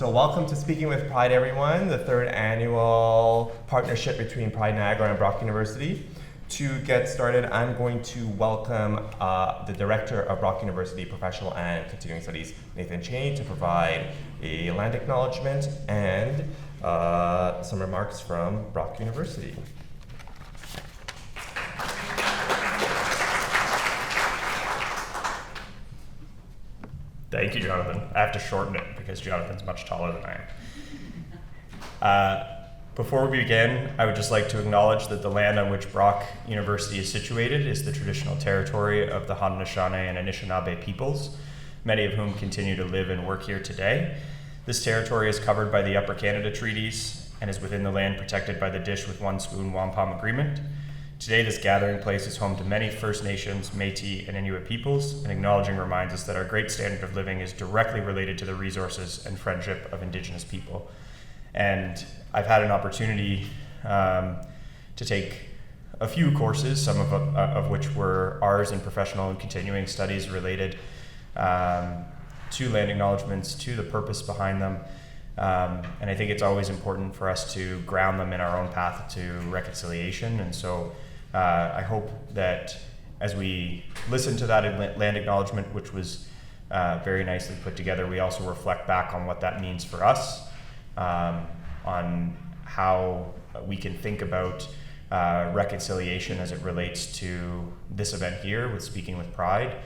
So welcome to Speaking with Pride, everyone, the third annual partnership between Pride Niagara and Brock University. To get started, I'm going to welcome the Director of Brock University Professional and Continuing Studies, Nathan Cheney, to provide a land acknowledgement and some remarks from Brock University. Thank you, Jonathan. I have to shorten it because Jonathan's much taller than I am. Before we begin, I would just like to acknowledge that the land on which Brock University is situated is the traditional territory of the Haudenosaunee and Anishinaabe peoples, many of whom continue to live and work here today. This territory is covered by the Upper Canada Treaties and is within the land protected by the Dish with One Spoon Wampum Agreement. Today, this gathering place is home to many First Nations, Métis, and Inuit peoples, and acknowledging reminds us that our great standard of living is directly related to the resources and friendship of Indigenous people. And I've had an opportunity to take a few courses, some of which were ours in professional and continuing studies related to land acknowledgements, to the purpose behind them. And I think it's always important for us to ground them in our own path to reconciliation. And so I hope that as we listen to that land acknowledgement, which was very nicely put together, we also reflect back on what that means for us, on how we can think about reconciliation as it relates to this event here with Speaking with Pride,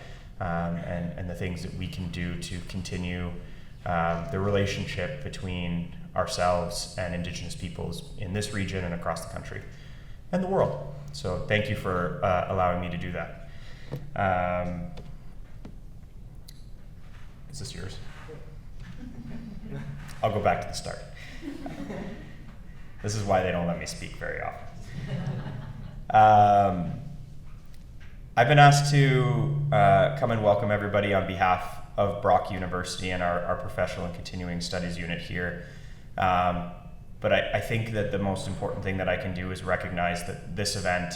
and the things that we can do to continue the relationship between ourselves and Indigenous peoples in this region and across the country and the world. So thank you for allowing me to do that. Is this yours? I'll go back to the start. This is why they don't let me speak very often. I've been asked to come and welcome everybody on behalf of Brock University and our professional and continuing studies unit here. But I think that the most important thing that I can do is recognize that this event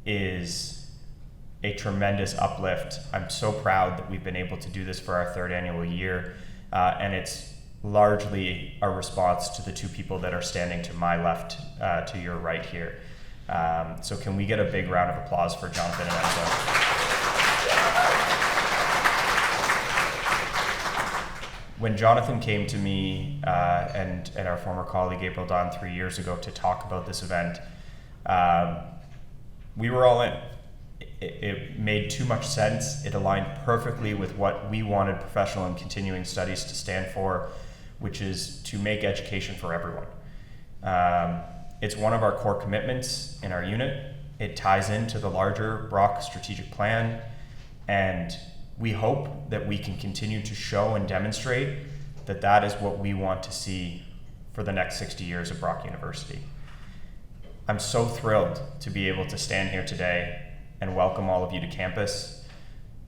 is a tremendous uplift. I'm so proud that we've been able to do this for our third annual year, and it's largely a response to the two people that are standing to my left, to your right here. So can we get a big round of applause for Jonathan and Enzo? When Jonathan came to me and our former colleague April Dawn 3 years ago to talk about this event, we were all in. It made too much sense. It aligned perfectly with what we wanted professional and continuing studies to stand for, which is to make education for everyone. It's one of our core commitments in our unit. It ties into the larger Brock strategic plan, and we hope that we can continue to show and demonstrate that that is what we want to see for the next 60 years of Brock University. I'm so thrilled to be able to stand here today and welcome all of you to campus,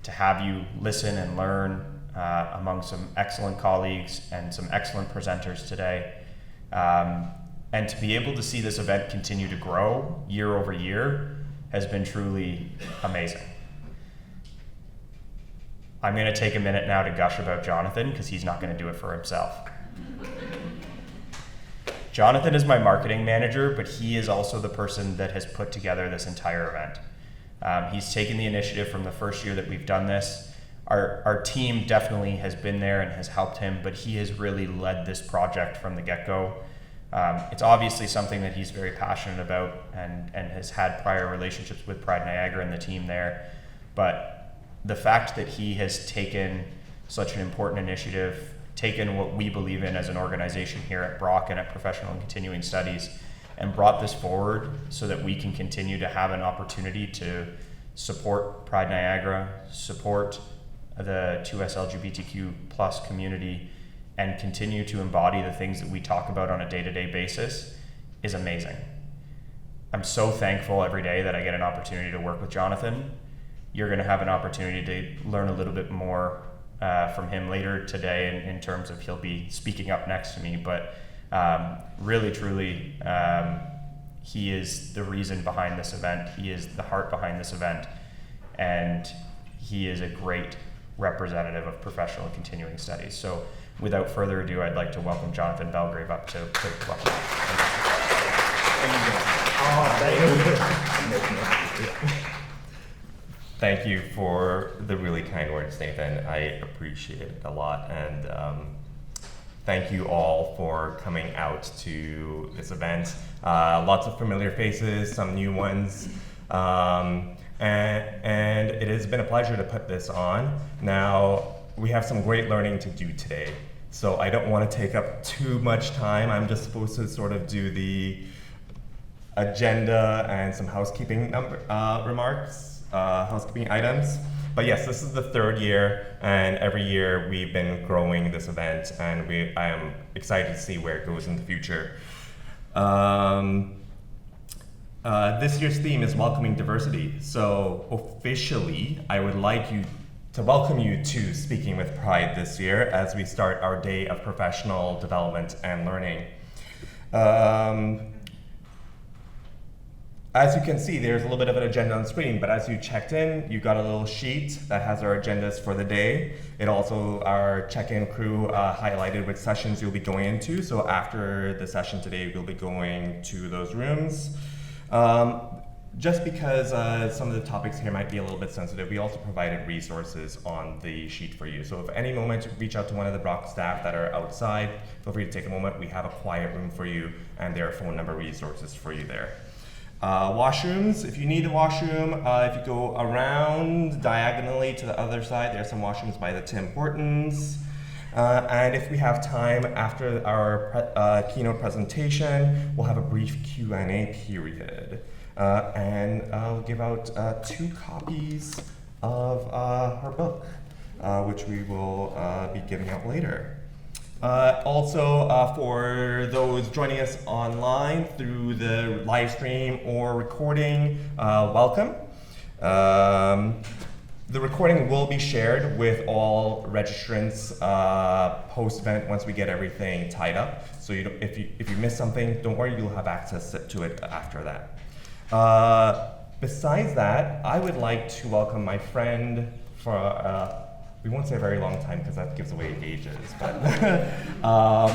to have you listen and learn among some excellent colleagues and some excellent presenters today, and to be able to see this event continue to grow year over year has been truly amazing. I'm going to take a minute now to gush about Jonathan because he's not going to do it for himself. Jonathan is my marketing manager, but he is also the person that has put together this entire event. He's taken the initiative from the first year that we've done this. Our team definitely has been there and has helped him, but he has really led this project from the get-go. It's obviously something that he's very passionate about and has had prior relationships with Pride Niagara and the team there. But the fact that he has taken such an important initiative, taken what we believe in as an organization here at Brock and at Professional and Continuing Studies, and brought this forward so that we can continue to have an opportunity to support Pride Niagara, support the 2S LGBTQ plus community, and continue to embody the things that we talk about on a day-to-day basis is amazing. I'm so thankful every day that I get an opportunity to work with Jonathan. You're going to have an opportunity to learn a little bit more from him later today in terms of he'll be speaking up next to me, but really, truly, he is the reason behind this event. He is the heart behind this event, and he is a great representative of professional and continuing studies. So Without further ado, I'd like to welcome Jonathan Belgrave up to welcome. Thank you for the really kind words, Nathan. I appreciate it a lot, and thank you all for coming out to this event. Lots of familiar faces, some new ones, and it has been a pleasure to put this on. Now, we have some great learning to do today, so I don't want to take up too much time. I'm just supposed to sort of do the agenda and some housekeeping remarks, housekeeping items. But yes, this is the third year, and every year we've been growing this event, and I am excited to see where it goes in the future. This year's theme is welcoming diversity. So officially, I would like to welcome you to Speaking with Pride this year as we start our day of professional development and learning. As you can see, there's a little bit of an agenda on the screen, but as you checked in, you got a little sheet that has our agendas for the day. It also, our check-in crew highlighted which sessions you'll be going into. So after the session today, we'll be going to those rooms. Just because some of the topics here might be a little bit sensitive, we also provided resources on the sheet for you. So if at any moment, reach out to one of the Brock staff that are outside, feel free to take a moment. We have a quiet room for you, and there are phone number resources for you there. Washrooms, if you need a washroom, if you go around diagonally to the other side, there are some washrooms by the Tim Hortons. And if we have time after our keynote presentation, we'll have a brief Q&A period. And I'll give out 2 copies of her book, which we will be giving out later. Also, for those joining us online through the live stream or recording, welcome. The recording will be shared with all registrants post-event once we get everything tied up. So if you miss something, don't worry, you'll have access to it after that. Besides that, I would like to welcome my friend for we won't say a very long time because that gives away ages, but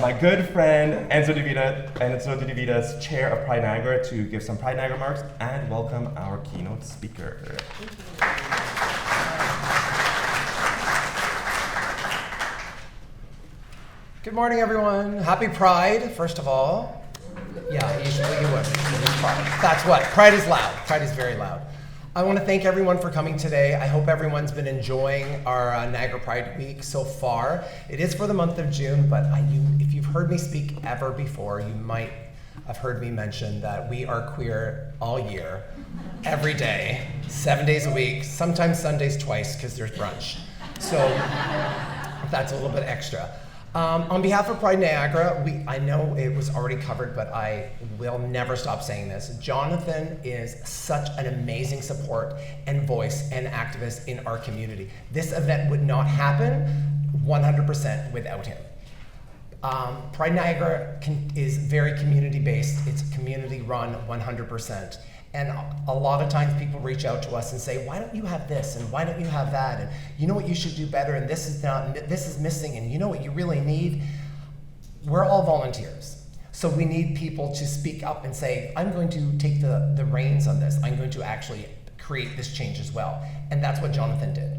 my good friend Enzo De Vita's chair of Pride Niagara to give some Pride Niagara remarks and welcome our keynote speaker. Good morning, everyone. Happy Pride, first of all. Yeah, usually you would. That's what, Pride is loud. Pride is very loud. I want to thank everyone for coming today. I hope everyone's been enjoying our Niagara Pride Week so far. It is for the month of June, but if you've heard me speak ever before, you might have heard me mention that we are queer all year, every day, 7 days a week, sometimes Sundays twice because there's brunch. So that's a little bit extra. On behalf of Pride Niagara, I know it was already covered, but I will never stop saying this. Jonathan is such an amazing support and voice and activist in our community. This event would not happen 100% without him. Pride Niagara is very community-based. It's community-run 100%. And a lot of times people reach out to us and say, why don't you have this and why don't you have that? And you know what you should do better and this is missing and you know what you really need? We're all volunteers. So we need people to speak up and say, I'm going to take the reins on this. I'm going to actually create this change as well. And that's what Jonathan did.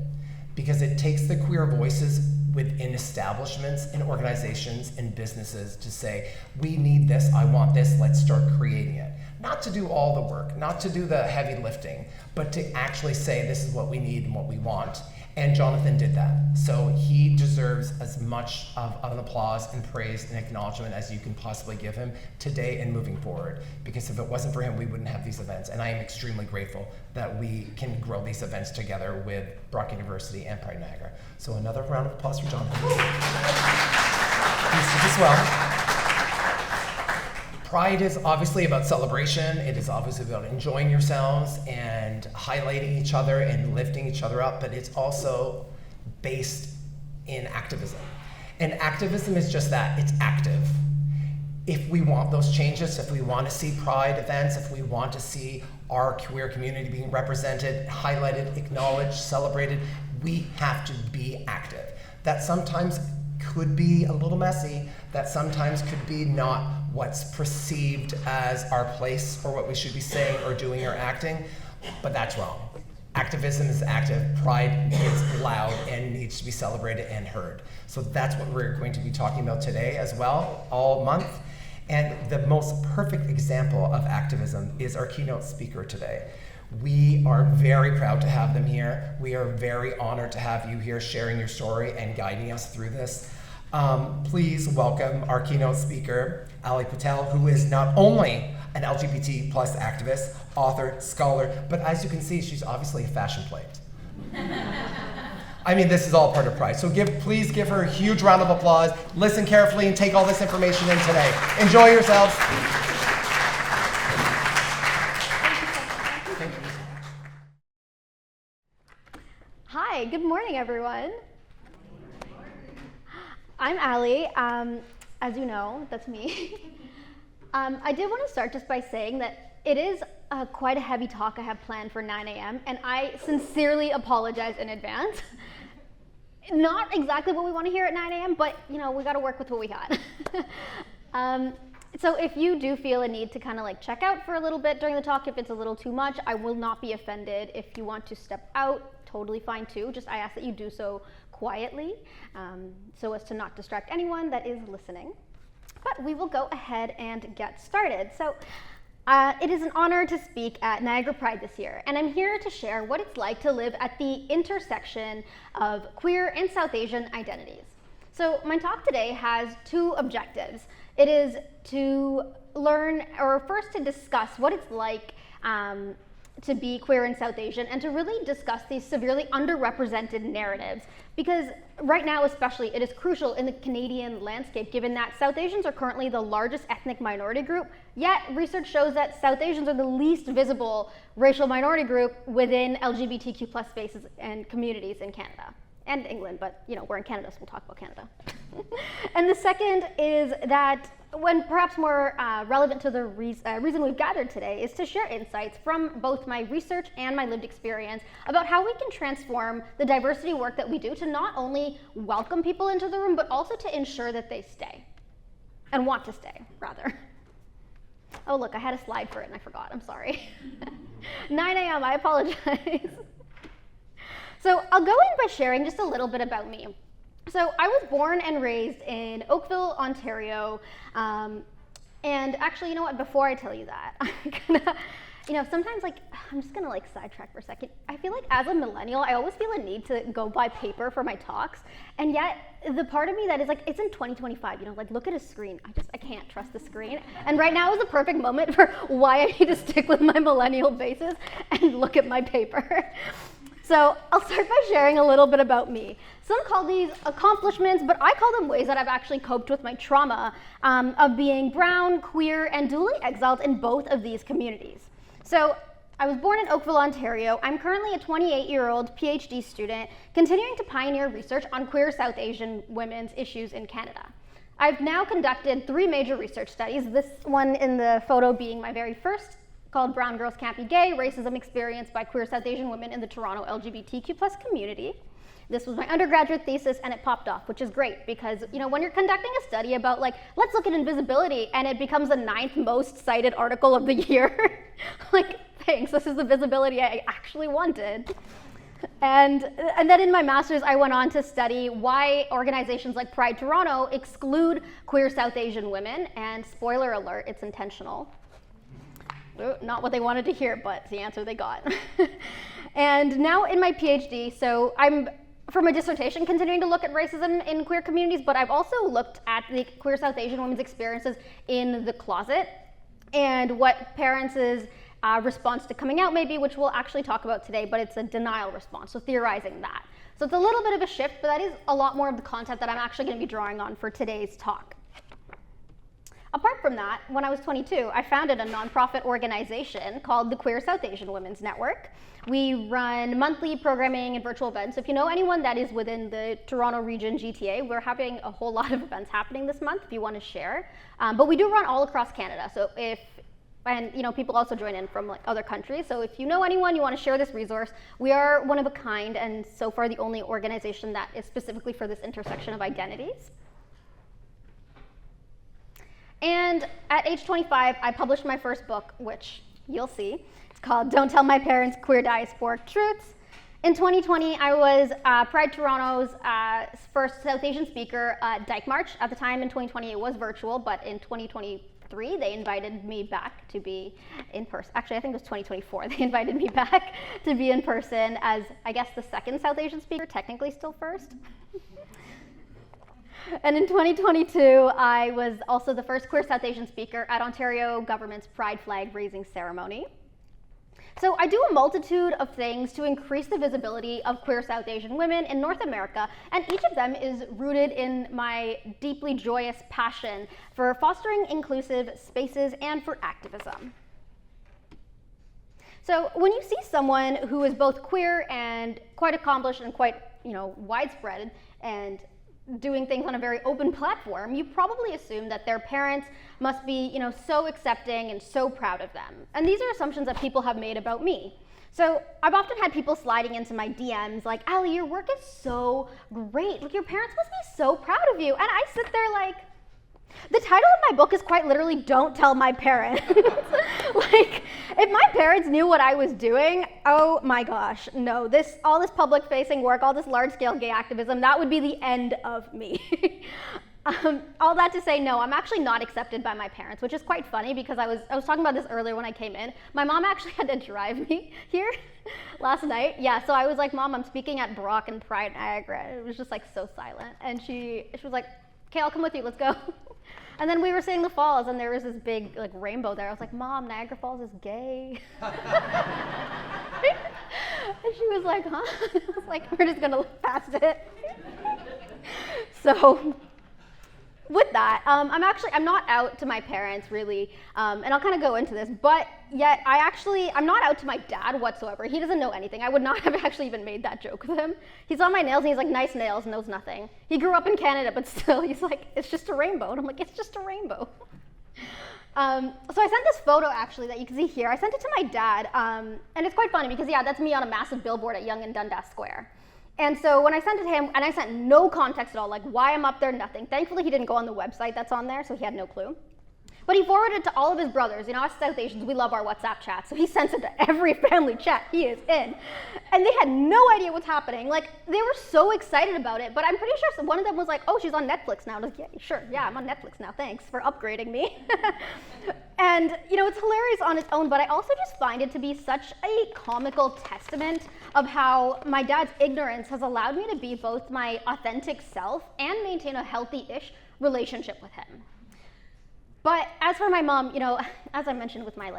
Because it takes the queer voices within establishments and organizations and businesses to say, we need this, I want this, let's start creating it. Not to do all the work, not to do the heavy lifting, but to actually say this is what we need and what we want. And Jonathan did that. So he deserves as much of an applause and praise and acknowledgement as you can possibly give him today and moving forward. Because if it wasn't for him, we wouldn't have these events. And I am extremely grateful that we can grow these events together with Brock University and Pride Niagara. So another round of applause for Jonathan. As well. Pride is obviously about celebration. It is obviously about enjoying yourselves and highlighting each other and lifting each other up, but it's also based in activism. And activism is just that, it's active. If we want those changes, if we want to see Pride events, if we want to see our queer community being represented, highlighted, acknowledged, celebrated, we have to be active. That sometimes could be a little messy, that sometimes could be not what's perceived as our place or what we should be saying or doing or acting, but that's wrong. Activism is active, pride is loud and needs to be celebrated and heard. So that's what we're going to be talking about today as well, all month. And the most perfect example of activism is our keynote speaker today. We are very proud to have them here. We are very honored to have you here sharing your story and guiding us through this. Please welcome our keynote speaker, Alyy Patel, who is not only an LGBT plus activist, author, scholar, but as you can see, she's obviously a fashion plate. I mean, this is all part of Pride. So please give her a huge round of applause. Listen carefully and take all this information in today. Enjoy yourselves. Hi, good morning, everyone. I'm Alyy. As you know, that's me. I did want to start just by saying that it is quite a heavy talk I have planned for 9 a.m., and I sincerely apologize in advance. Not exactly what we want to hear at 9 a.m., but we got to work with what we got. So if you do feel a need to kind of like check out for a little bit during the talk, if it's a little too much, I will not be offended. If you want to step out, totally fine too. Just I ask that you do so quietly, so as to not distract anyone that is listening. But we will go ahead and get started. So it is an honor to speak at Niagara Pride this year, and I'm here to share what it's like to live at the intersection of queer and South Asian identities. So my talk today has two objectives. It is to learn, or first to discuss what it's like to be queer and South Asian, and to really discuss these severely underrepresented narratives. Because right now especially, it is crucial in the Canadian landscape, given that South Asians are currently the largest ethnic minority group, yet research shows that South Asians are the least visible racial minority group within LGBTQ plus spaces and communities in Canada. And England, but we're in Canada, so we'll talk about Canada. And the second is that, when perhaps more relevant to the reason we've gathered today, is to share insights from both my research and my lived experience about how we can transform the diversity work that we do to not only welcome people into the room, but also to ensure that they stay, and want to stay, rather. Oh look, I had a slide for it and I forgot, I'm sorry. 9 a.m., I apologize. So I'll go in by sharing just a little bit about me. So I was born and raised in Oakville, Ontario, and actually, you know what, before I tell you that, I'm gonna, sometimes I'm just gonna sidetrack for a second. I feel like as a millennial, I always feel a need to go buy paper for my talks, and yet the part of me that is it's in 2025, look at a screen. I can't trust the screen. And right now is the perfect moment for why I need to stick with my millennial basis and look at my paper. So I'll start by sharing a little bit about me. Some call these accomplishments, but I call them ways that I've actually coped with my trauma of being brown, queer, and dually exiled in both of these communities. So I was born in Oakville, Ontario. I'm currently a 28-year-old PhD student continuing to pioneer research on queer South Asian women's issues in Canada. I've now conducted 3 major research studies, this one in the photo being my very first, called Brown Girls Can't Be Gay, Racism Experienced by Queer South Asian Women in the Toronto LGBTQ plus community. This was my undergraduate thesis, and it popped off, which is great because, when you're conducting a study about let's look at invisibility, and it becomes the 9th most cited article of the year, thanks, this is the visibility I actually wanted. And then in my master's, I went on to study why organizations like Pride Toronto exclude queer South Asian women, and spoiler alert, it's intentional. Not what they wanted to hear, but the answer they got. And now in my PhD, so I'm, for my dissertation, continuing to look at racism in queer communities, but I've also looked at the queer South Asian women's experiences in the closet and what parents' response to coming out may be, which we'll actually talk about today, but it's a denial response, so theorizing that. So it's a little bit of a shift, but that is a lot more of the content that I'm actually going to be drawing on for today's talk. Apart from that, when I was 22, I founded a nonprofit organization called the Queer South Asian Women's Network. We run monthly programming and virtual events. If you know anyone that is within the Toronto region GTA, we're having a whole lot of events happening this month if you want to share. But we do run all across Canada. So if And people also join in from like other countries. So if you know anyone, you want to share this resource, we are one of a kind and so far the only organization that is specifically for this intersection of identities. And at age 25, I published my first book, which you'll see. It's called Don't Tell My Parents, Queer Diasporic Truths. In 2020, I was Pride Toronto's first South Asian speaker at Dyke March. At the time in 2020, it was virtual, but in 2023, they invited me back to be in person. Actually, I think it was 2024. They invited me back to be in person as, I guess, the second South Asian speaker, technically still first. And in 2022, I was also the first queer South Asian speaker at Ontario government's Pride flag raising ceremony. So I do a multitude of things to increase the visibility of queer South Asian women in North America, and each of them is rooted in my deeply joyous passion for fostering inclusive spaces and for activism. So when you see someone who is both queer and quite accomplished and quite, widespread and doing things on a very open platform, you probably assume that their parents must be, so accepting and so proud of them. And these are assumptions that people have made about me. So I've often had people sliding into my DMs like, Alyy, your work is so great. Like, your parents must be so proud of you. And I sit there like, the title of my book is quite literally Don't Tell My Parents. Like, if my parents knew what I was doing, oh my gosh, no, all this public facing work, all this large scale gay activism, that would be the end of me. All that to say, no, I'm actually not accepted by my parents, which is quite funny because I was talking about this earlier when I came in. My mom actually had to drive me here last night. Yeah, so I was like, Mom, I'm speaking at Brock and Pride Niagara. It was just like so silent. And she was like, okay, I'll come with you, let's go. And then we were seeing the falls and there was this big like rainbow there. I was like, Mom, Niagara Falls is gay. And she was like, huh? I was like, we're just gonna look past it. So with that, I'm not out to my parents really, and I'll kind of go into this, but yet I'm not out to my dad whatsoever. He doesn't know anything. I would not have actually even made that joke with him. He saw my nails and he's like, nice nails, knows nothing. He grew up in Canada, but still, he's like, it's just a rainbow. And I'm like, it's just a rainbow. So I sent this photo actually that you can see here. I sent it to my dad, and it's quite funny because that's me on a massive billboard at Yonge and Dundas Square. And so when I sent it to him, and I sent no context at all, like why I'm up there, nothing. Thankfully, he didn't go on the website that's on there, so he had no clue. But he forwarded it to all of his brothers. Us South Asians, we love our WhatsApp chat, so he sends it to every family chat he is in. And they had no idea what's happening. Like, they were so excited about it, but I'm pretty sure one of them was like, oh, she's on Netflix now. I was like, yeah, sure, yeah, I'm on Netflix now, thanks for upgrading me. And, it's hilarious on its own, but I also just find it to be such a comical testament of how my dad's ignorance has allowed me to be both my authentic self and maintain a healthy-ish relationship with him. But as for my mom, as I mentioned with my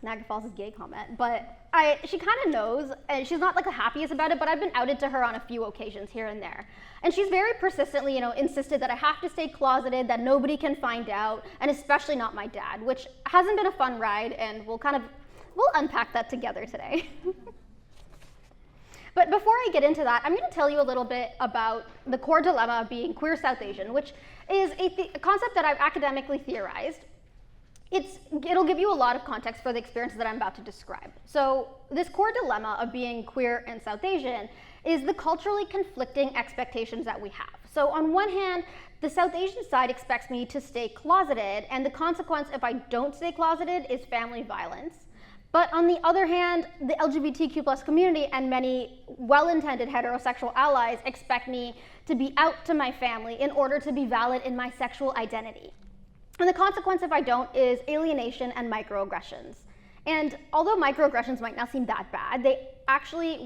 Niagara Falls is gay comment, but she kind of knows, and she's not the happiest about it, but I've been outed to her on a few occasions here and there. And she's very persistently, insisted that I have to stay closeted, that nobody can find out, and especially not my dad, which hasn't been a fun ride, and we'll unpack that together today. But before I get into that, I'm going to tell you a little bit about the core dilemma of being queer South Asian, which is a concept that I've academically theorized. It'll give you a lot of context for the experiences that I'm about to describe. So this core dilemma of being queer and South Asian is the culturally conflicting expectations that we have. So on one hand, the South Asian side expects me to stay closeted, and the consequence if I don't stay closeted is family violence. But on the other hand, the LGBTQ plus community and many well-intended heterosexual allies expect me to be out to my family in order to be valid in my sexual identity. And the consequence if I don't is alienation and microaggressions. And although microaggressions might not seem that bad,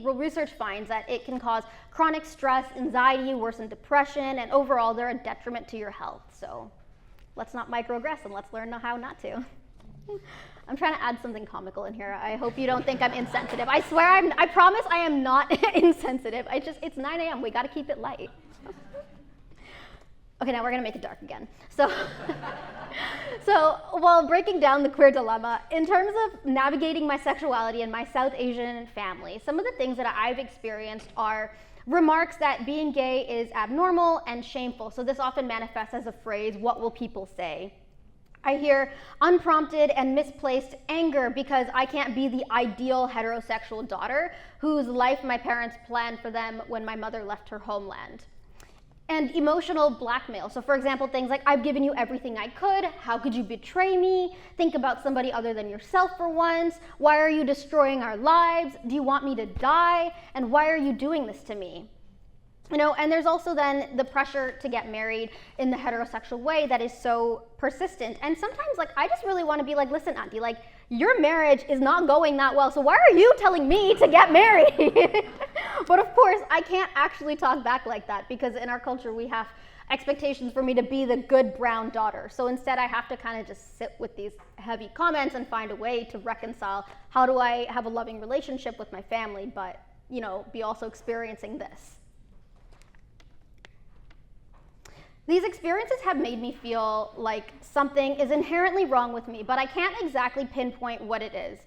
research finds that it can cause chronic stress, anxiety, worsen depression, and overall they're a detriment to your health. So let's not microaggress and let's learn how not to. I'm trying to add something comical in here. I hope you don't think I'm insensitive. I swear, I promise I am not insensitive. It's 9 a.m. We gotta keep it light. Okay, now we're gonna make it dark again. So while breaking down the queer dilemma, in terms of navigating my sexuality and my South Asian family, some of the things that I've experienced are remarks that being gay is abnormal and shameful. So this often manifests as a phrase, what will people say? I hear unprompted and misplaced anger because I can't be the ideal heterosexual daughter whose life my parents planned for them when my mother left her homeland. And emotional blackmail. So for example, things like, I've given you everything I could, how could you betray me? Think about somebody other than yourself for once. Why are you destroying our lives? Do you want me to die? And why are you doing this to me? You know, and there's also then the pressure to get married in the heterosexual way that is so persistent. And sometimes, like, I just really want to be like, listen, auntie, like, your marriage is not going that well, so why are you telling me to get married? But of course, I can't actually talk back like that, because in our culture, we have expectations for me to be the good brown daughter. So instead, I have to kind of just sit with these heavy comments and find a way to reconcile, how do I have a loving relationship with my family, but, you know, be also experiencing this. These experiences have made me feel like something is inherently wrong with me, but I can't exactly pinpoint what it is.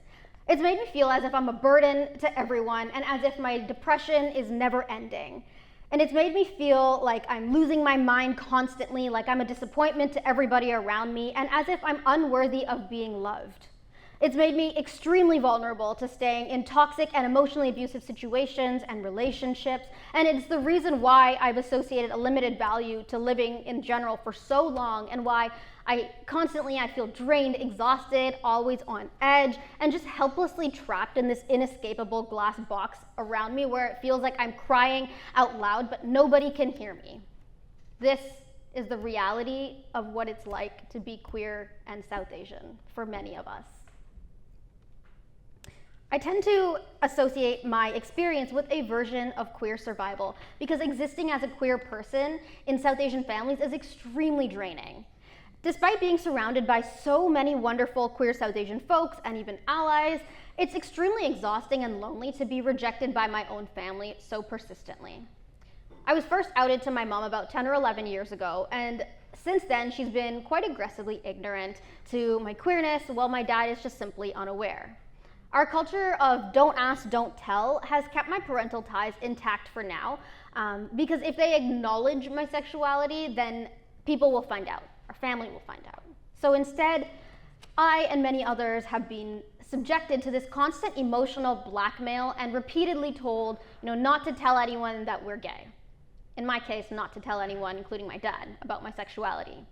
It's made me feel as if I'm a burden to everyone and as if my depression is never ending. And it's made me feel like I'm losing my mind constantly, like I'm a disappointment to everybody around me, and as if I'm unworthy of being loved. It's made me extremely vulnerable to staying in toxic and emotionally abusive situations and relationships, and it's the reason why I've associated a limited value to living in general for so long, and why I feel drained, exhausted, always on edge, and just helplessly trapped in this inescapable glass box around me where it feels like I'm crying out loud, but nobody can hear me. This is the reality of what it's like to be queer and South Asian for many of us. I tend to associate my experience with a version of queer survival because existing as a queer person in South Asian families is extremely draining. Despite being surrounded by so many wonderful queer South Asian folks and even allies, it's extremely exhausting and lonely to be rejected by my own family so persistently. I was first outed to my mom about 10 or 11 years ago, and since then she's been quite aggressively ignorant to my queerness, while my dad is just simply unaware. Our culture of don't ask, don't tell has kept my parental ties intact for now, because if they acknowledge my sexuality, then people will find out, our family will find out. So instead, I and many others have been subjected to this constant emotional blackmail and repeatedly told, not to tell anyone that we're gay. In my case, not to tell anyone, including my dad, about my sexuality.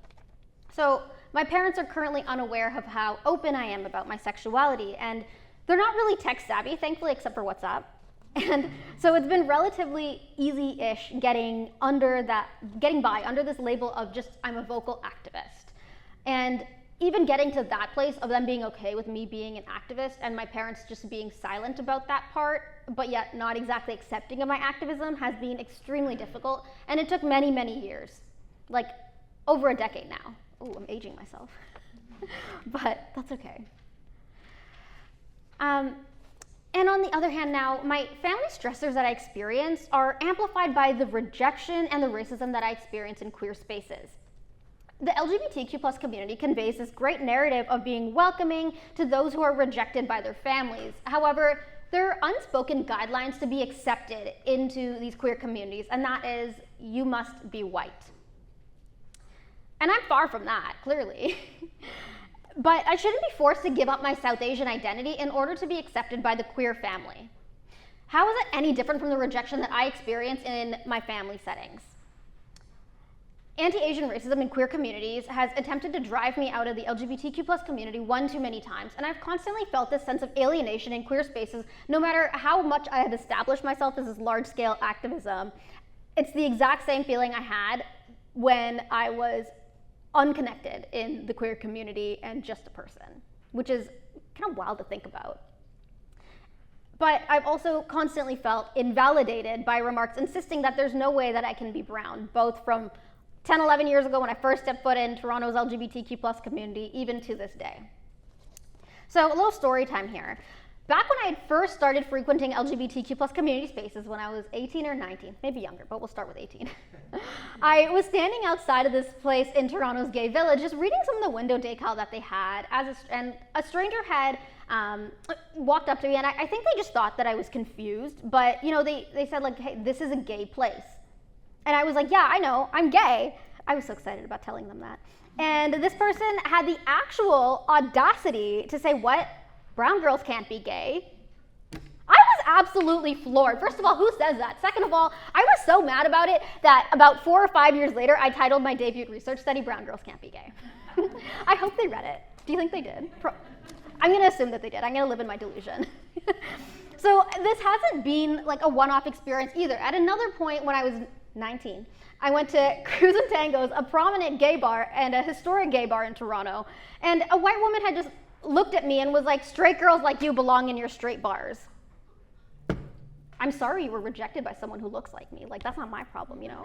So my parents are currently unaware of how open I am about my sexuality, and they're not really tech savvy, thankfully, except for WhatsApp. And so it's been relatively easy-ish getting by under this label of just, I'm a vocal activist. And even getting to that place of them being okay with me being an activist and my parents just being silent about that part, but yet not exactly accepting of my activism, has been extremely difficult. And it took many, many years, like over a decade now. Oh, I'm aging myself. But that's okay. And on the other hand now, my family stressors that I experience are amplified by the rejection and the racism that I experience in queer spaces. The LGBTQ plus community conveys this great narrative of being welcoming to those who are rejected by their families. However, there are unspoken guidelines to be accepted into these queer communities, and that is, you must be white. And I'm far from that, clearly. But I shouldn't be forced to give up my South Asian identity in order to be accepted by the queer family. How is it any different from the rejection that I experience in my family settings? Anti-Asian racism in queer communities has attempted to drive me out of the LGBTQ plus community one too many times, and I've constantly felt this sense of alienation in queer spaces, no matter how much I have established myself as this large-scale activism. It's the exact same feeling I had when I was unconnected in the queer community and just a person, which is kind of wild to think about. But I've also constantly felt invalidated by remarks insisting that there's no way that I can be brown, both from 10, 11 years ago when I first stepped foot in Toronto's LGBTQ plus community, even to this day. So a little story time here. Back when I had first started frequenting LGBTQ plus community spaces when I was 18 or 19, maybe younger, but we'll start with 18. I was standing outside of this place in Toronto's gay village, just reading some of the window decal that they had, and a stranger had walked up to me, and I think they just thought that I was confused, but they said like, hey, this is a gay place. And I was like, yeah, I know, I'm gay. I was so excited about telling them that. And this person had the actual audacity to say, what? Brown girls can't be gay? I was absolutely floored. First of all, who says that? Second of all, I was so mad about it that about 4 or 5 years later, I titled my debut research study, Brown Girls Can't Be Gay. I hope they read it. Do you think they did? I'm gonna assume that they did. I'm gonna live in my delusion. So this hasn't been like a one-off experience either. At another point when I was 19, I went to Cruise and Tango's, a prominent gay bar and a historic gay bar in Toronto, and a white woman had just looked at me and was like, straight girls like you belong in your straight bars. I'm sorry you were rejected by someone who looks like me. Like, that's not my problem, you know?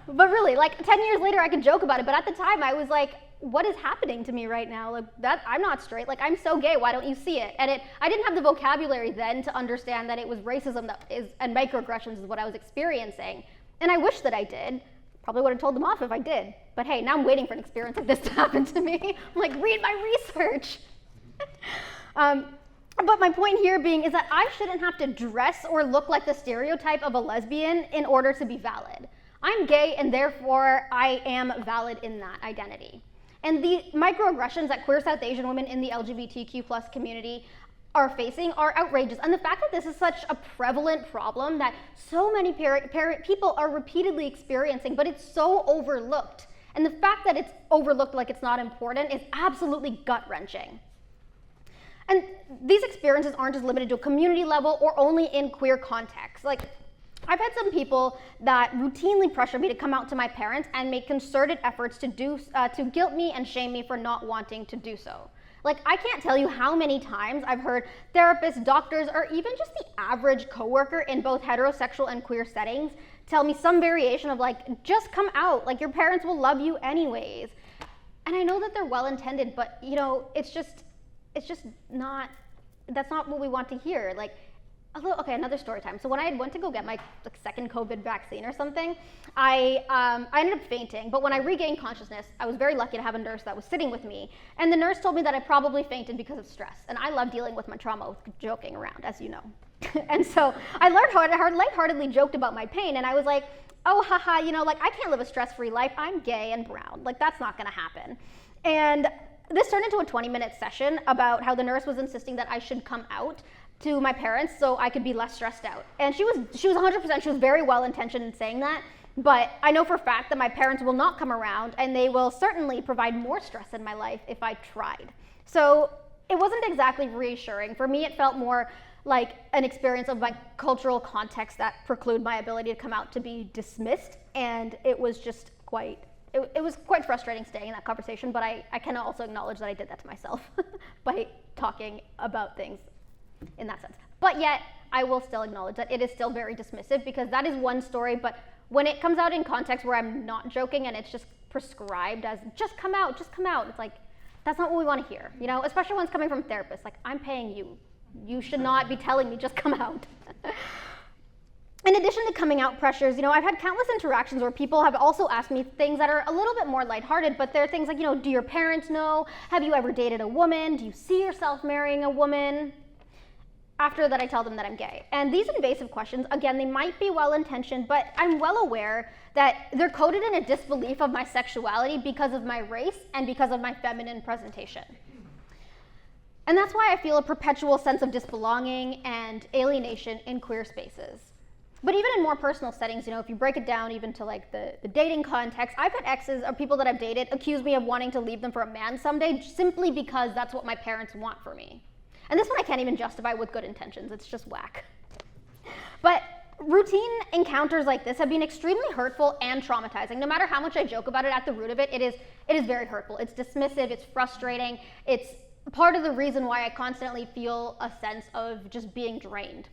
But really, like 10 years later, I could joke about it, but at the time I was like, what is happening to me right now? Like, I'm not straight, like I'm so gay, why don't you see it? And I didn't have the vocabulary then to understand that it was racism and microaggressions is what I was experiencing. And I wish that I did. Probably would have told them off if I did. But hey, now I'm waiting for an experience like this to happen to me. I'm like, read my research. But my point here being is that I shouldn't have to dress or look like the stereotype of a lesbian in order to be valid. I'm gay and therefore I am valid in that identity. And the microaggressions that queer South Asian women in the LGBTQ plus community are facing are outrageous. And the fact that this is such a prevalent problem that so many people are repeatedly experiencing, but it's so overlooked. And the fact that it's overlooked like it's not important is absolutely gut-wrenching. And these experiences aren't just limited to a community level or only in queer contexts. Like, I've had some people that routinely pressure me to come out to my parents and make concerted efforts to guilt me and shame me for not wanting to do so. Like, I can't tell you how many times I've heard therapists, doctors, or even just the average coworker in both heterosexual and queer settings tell me some variation of like, just come out, like your parents will love you anyways. And I know that they're well-intended, but you know, it's just not, that's not what we want to hear. Like, okay, another story time. So when I went to go get my second COVID vaccine or something, I ended up fainting. But when I regained consciousness, I was very lucky to have a nurse that was sitting with me. And the nurse told me that I probably fainted because of stress. And I love dealing with my trauma with joking around, as you know. And so I lightheartedly joked about my pain. And I was like, oh, haha, you know, like I can't live a stress-free life. I'm gay and brown. Like that's not gonna happen. And this turned into a 20-minute session about how the nurse was insisting that I should come out to my parents so I could be less stressed out. And she was 100%, she was very well-intentioned in saying that, but I know for a fact that my parents will not come around and they will certainly provide more stress in my life if I tried. So it wasn't exactly reassuring. For me, it felt more like an experience of my cultural context that preclude my ability to come out to be dismissed, and it was just it was quite frustrating staying in that conversation, but I can also acknowledge that I did that to myself by talking about things in that sense. But yet, I will still acknowledge that it is still very dismissive because that is one story, but when it comes out in context where I'm not joking and it's just prescribed as, just come out, it's like, that's not what we want to hear, you know, especially when it's coming from therapists. Like, I'm paying you. You should not be telling me just come out. In addition to coming out pressures, you know, I've had countless interactions where people have also asked me things that are a little bit more lighthearted, but they're things like, you know, do your parents know? Have you ever dated a woman? Do you see yourself marrying a woman? After that, I tell them that I'm gay. And these invasive questions, again, they might be well-intentioned, but I'm well aware that they're coded in a disbelief of my sexuality because of my race and because of my feminine presentation. And that's why I feel a perpetual sense of disbelonging and alienation in queer spaces. But even in more personal settings, you know, if you break it down even to like the dating context, I've had exes or people that I've dated accuse me of wanting to leave them for a man someday simply because that's what my parents want for me. And this one I can't even justify with good intentions, it's just whack. But routine encounters like this have been extremely hurtful and traumatizing. No matter how much I joke about it, at the root of it, it is very hurtful. It's dismissive, it's frustrating, it's part of the reason why I constantly feel a sense of just being drained.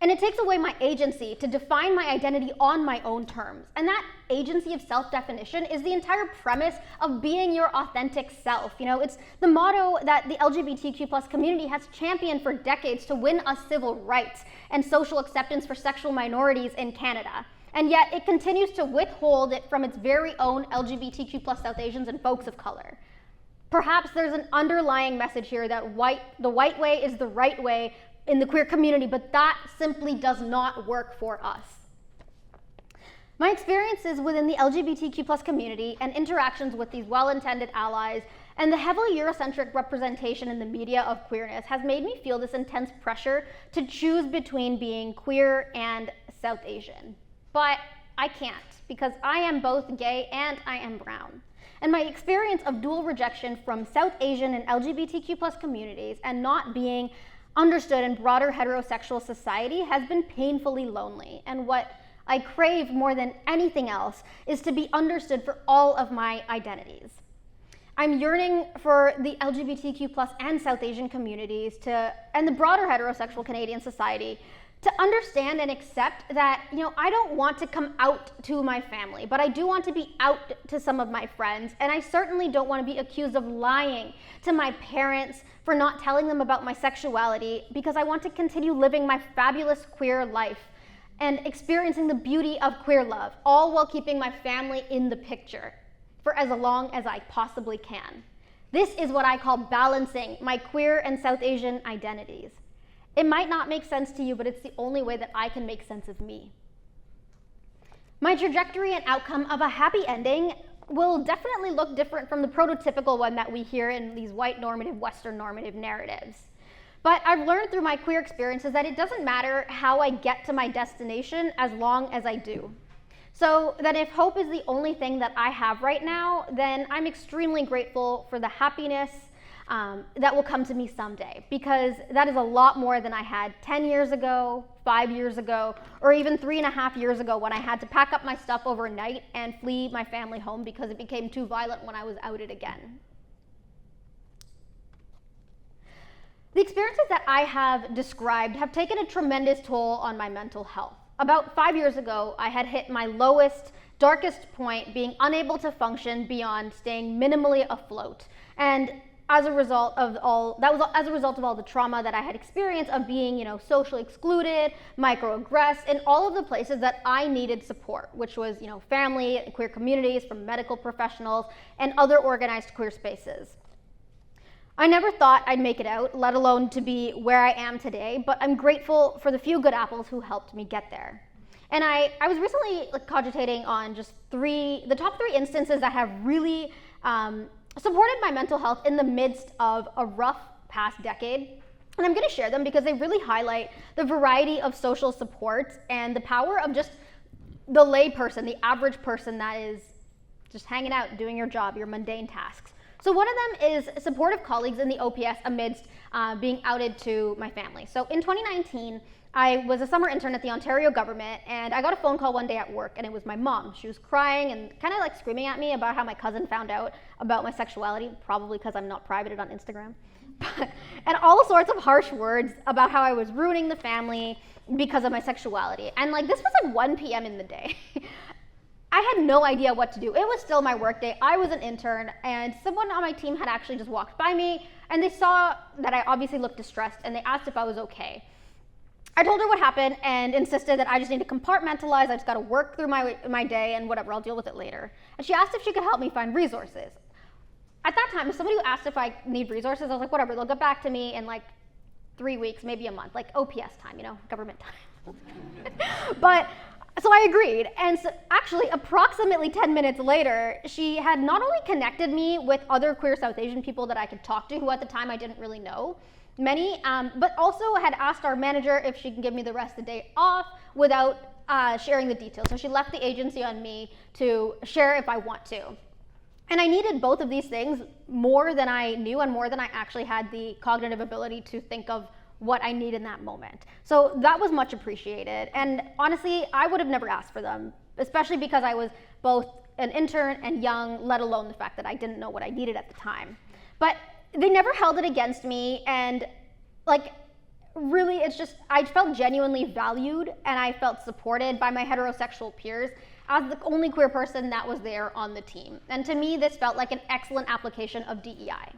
And it takes away my agency to define my identity on my own terms. And that agency of self-definition is the entire premise of being your authentic self. You know, it's the motto that the LGBTQ plus community has championed for decades to win us civil rights and social acceptance for sexual minorities in Canada. And yet it continues to withhold it from its very own LGBTQ plus South Asians and folks of color. Perhaps there's an underlying message here that the white way is the right way in the queer community, but that simply does not work for us. My experiences within the LGBTQ+ community and interactions with these well-intended allies and the heavily Eurocentric representation in the media of queerness has made me feel this intense pressure to choose between being queer and South Asian. But I can't, because I am both gay and I am brown. And my experience of dual rejection from South Asian and LGBTQ+ communities and not being understood in broader heterosexual society has been painfully lonely. And what I crave more than anything else is to be understood for all of my identities. I'm yearning for the LGBTQ+ and South Asian communities and the broader heterosexual Canadian society to understand and accept that, I don't want to come out to my family, but I do want to be out to some of my friends, and I certainly don't want to be accused of lying to my parents for not telling them about my sexuality, because I want to continue living my fabulous queer life and experiencing the beauty of queer love, all while keeping my family in the picture for as long as I possibly can. This is what I call balancing my queer and South Asian identities. It might not make sense to you, but it's the only way that I can make sense of me. My trajectory and outcome of a happy ending will definitely look different from the prototypical one that we hear in these white normative, Western normative narratives. But I've learned through my queer experiences that it doesn't matter how I get to my destination as long as I do. So that if hope is the only thing that I have right now, then I'm extremely grateful for the happiness that will come to me someday, because that is a lot more than I had 10 years ago, 5 years ago, or even 3.5 years ago when I had to pack up my stuff overnight and flee my family home because it became too violent when I was outed again. The experiences that I have described have taken a tremendous toll on my mental health. About 5 years ago, I had hit my lowest, darkest point, being unable to function beyond staying minimally afloat. And as a result of all the trauma that I had experienced of being, socially excluded, microaggressed, in all of the places that I needed support, which was, family, queer communities, from medical professionals, and other organized queer spaces. I never thought I'd make it out, let alone to be where I am today, but I'm grateful for the few good apples who helped me get there. And I was recently cogitating on just the top three instances that have really supported my mental health in the midst of a rough past decade. And I'm going to share them because they really highlight the variety of social supports and the power of just the lay person, the average person that is just hanging out, doing your job, your mundane tasks. So one of them is supportive colleagues in the OPS amidst being outed to my family. So in 2019, I was a summer intern at the Ontario government, and I got a phone call one day at work, and it was my mom. She was crying and kind of screaming at me about how my cousin found out about my sexuality, probably because I'm not privated on Instagram. And all sorts of harsh words about how I was ruining the family because of my sexuality. And this was 1 p.m. in the day. I had no idea what to do. It was still my work day. I was an intern, and someone on my team had actually just walked by me, and they saw that I obviously looked distressed, and they asked if I was okay. I told her what happened and insisted that I just need to compartmentalize. I just got to work through my day and whatever, I'll deal with it later. And she asked if she could help me find resources. At that time, as somebody who asked if I need resources, I was like, whatever, they'll get back to me in 3 weeks, maybe a month, OPS time, government time. But so I agreed, and so actually approximately 10 minutes later, she had not only connected me with other queer South Asian people that I could talk to, who at the time I didn't really know, many, but also had asked our manager if she can give me the rest of the day off without sharing the details. So she left the agency on me to share if I want to. And I needed both of these things more than I knew and more than I actually had the cognitive ability to think of what I need in that moment. So that was much appreciated. And honestly, I would have never asked for them, especially because I was both an intern and young, let alone the fact that I didn't know what I needed at the time. But they never held it against me, and really, it's just, I felt genuinely valued and I felt supported by my heterosexual peers as the only queer person that was there on the team. And to me, this felt like an excellent application of DEI.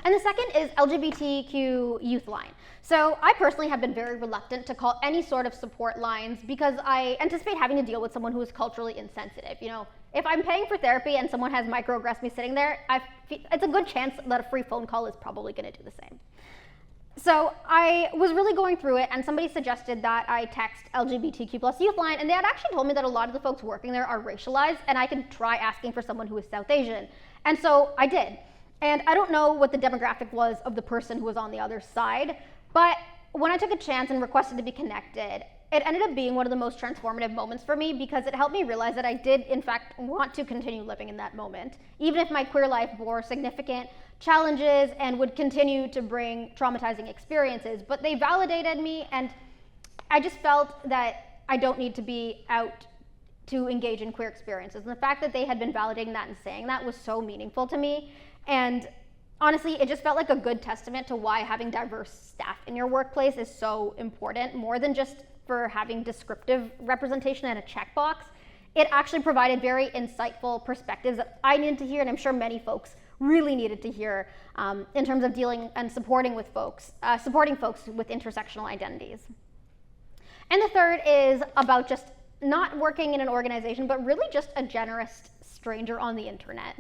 And the second is LGBTQ Youth Line. So I personally have been very reluctant to call any sort of support lines because I anticipate having to deal with someone who is culturally insensitive. If I'm paying for therapy and someone has microaggressed me sitting there, it's a good chance that a free phone call is probably going to do the same. So I was really going through it, and somebody suggested that I text LGBTQ plus youth line, and they had actually told me that a lot of the folks working there are racialized, and I could try asking for someone who is South Asian. And so I did. And I don't know what the demographic was of the person who was on the other side, but when I took a chance and requested to be connected, it ended up being one of the most transformative moments for me, because it helped me realize that I did, in fact, want to continue living in that moment, even if my queer life bore significant challenges and would continue to bring traumatizing experiences. But they validated me, and I just felt that I don't need to be out to engage in queer experiences. And the fact that they had been validating that and saying that was so meaningful to me. And honestly, it just felt like a good testament to why having diverse staff in your workplace is so important, more than just for having descriptive representation and a checkbox. It actually provided very insightful perspectives that I needed to hear, and I'm sure many folks really needed to hear in terms of dealing and supporting folks with intersectional identities. And the third is about just not working in an organization, but really just a generous stranger on the internet.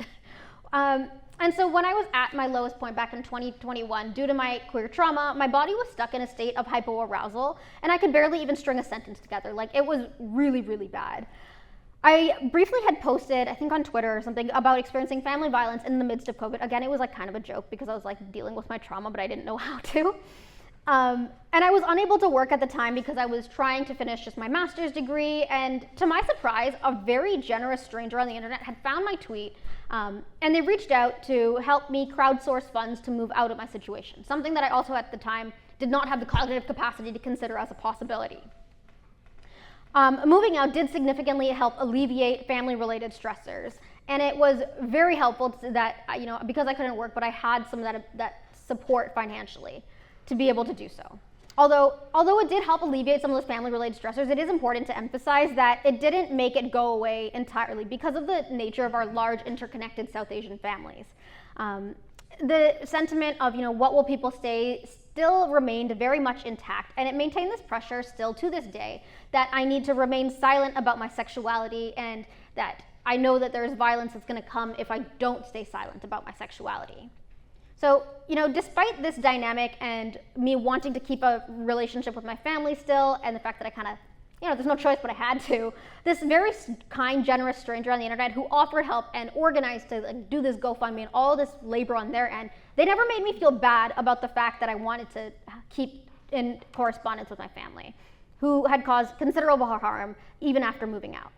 And so when I was at my lowest point back in 2021, due to my queer trauma, my body was stuck in a state of hypoarousal, and I could barely even string a sentence together. Like, it was really, really bad. I briefly had posted, I think on Twitter or something, about experiencing family violence in the midst of COVID. Again, it was like kind of a joke because I was like dealing with my trauma, but I didn't know how to. And I was unable to work at the time because I was trying to finish just my master's degree, and to my surprise, a very generous stranger on the internet had found my tweet, and they reached out to help me crowdsource funds to move out of my situation, something that I also at the time did not have the cognitive capacity to consider as a possibility. Moving out did significantly help alleviate family-related stressors, and it was very helpful that, because I couldn't work, but I had some of that support financially to be able to do so. Although it did help alleviate some of those family-related stressors, it is important to emphasize that it didn't make it go away entirely because of the nature of our large interconnected South Asian families. The sentiment of, what will people say still remained very much intact, and it maintained this pressure still to this day that I need to remain silent about my sexuality, and that I know that there's violence that's gonna come if I don't stay silent about my sexuality. So, despite this dynamic and me wanting to keep a relationship with my family still, and the fact that I kind of, there's no choice but I had to, this very kind, generous stranger on the internet who offered help and organized to do this GoFundMe and all this labor on their end, they never made me feel bad about the fact that I wanted to keep in correspondence with my family, who had caused considerable harm even after moving out.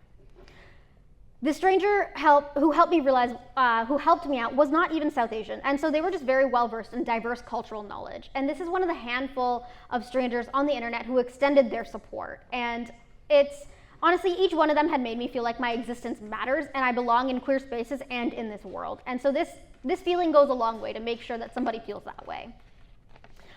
The stranger who helped me out was not even South Asian, and so they were just very well versed in diverse cultural knowledge. And this is one of the handful of strangers on the internet who extended their support. And it's honestly, each one of them had made me feel like my existence matters and I belong in queer spaces and in this world. And so this feeling goes a long way to make sure that somebody feels that way.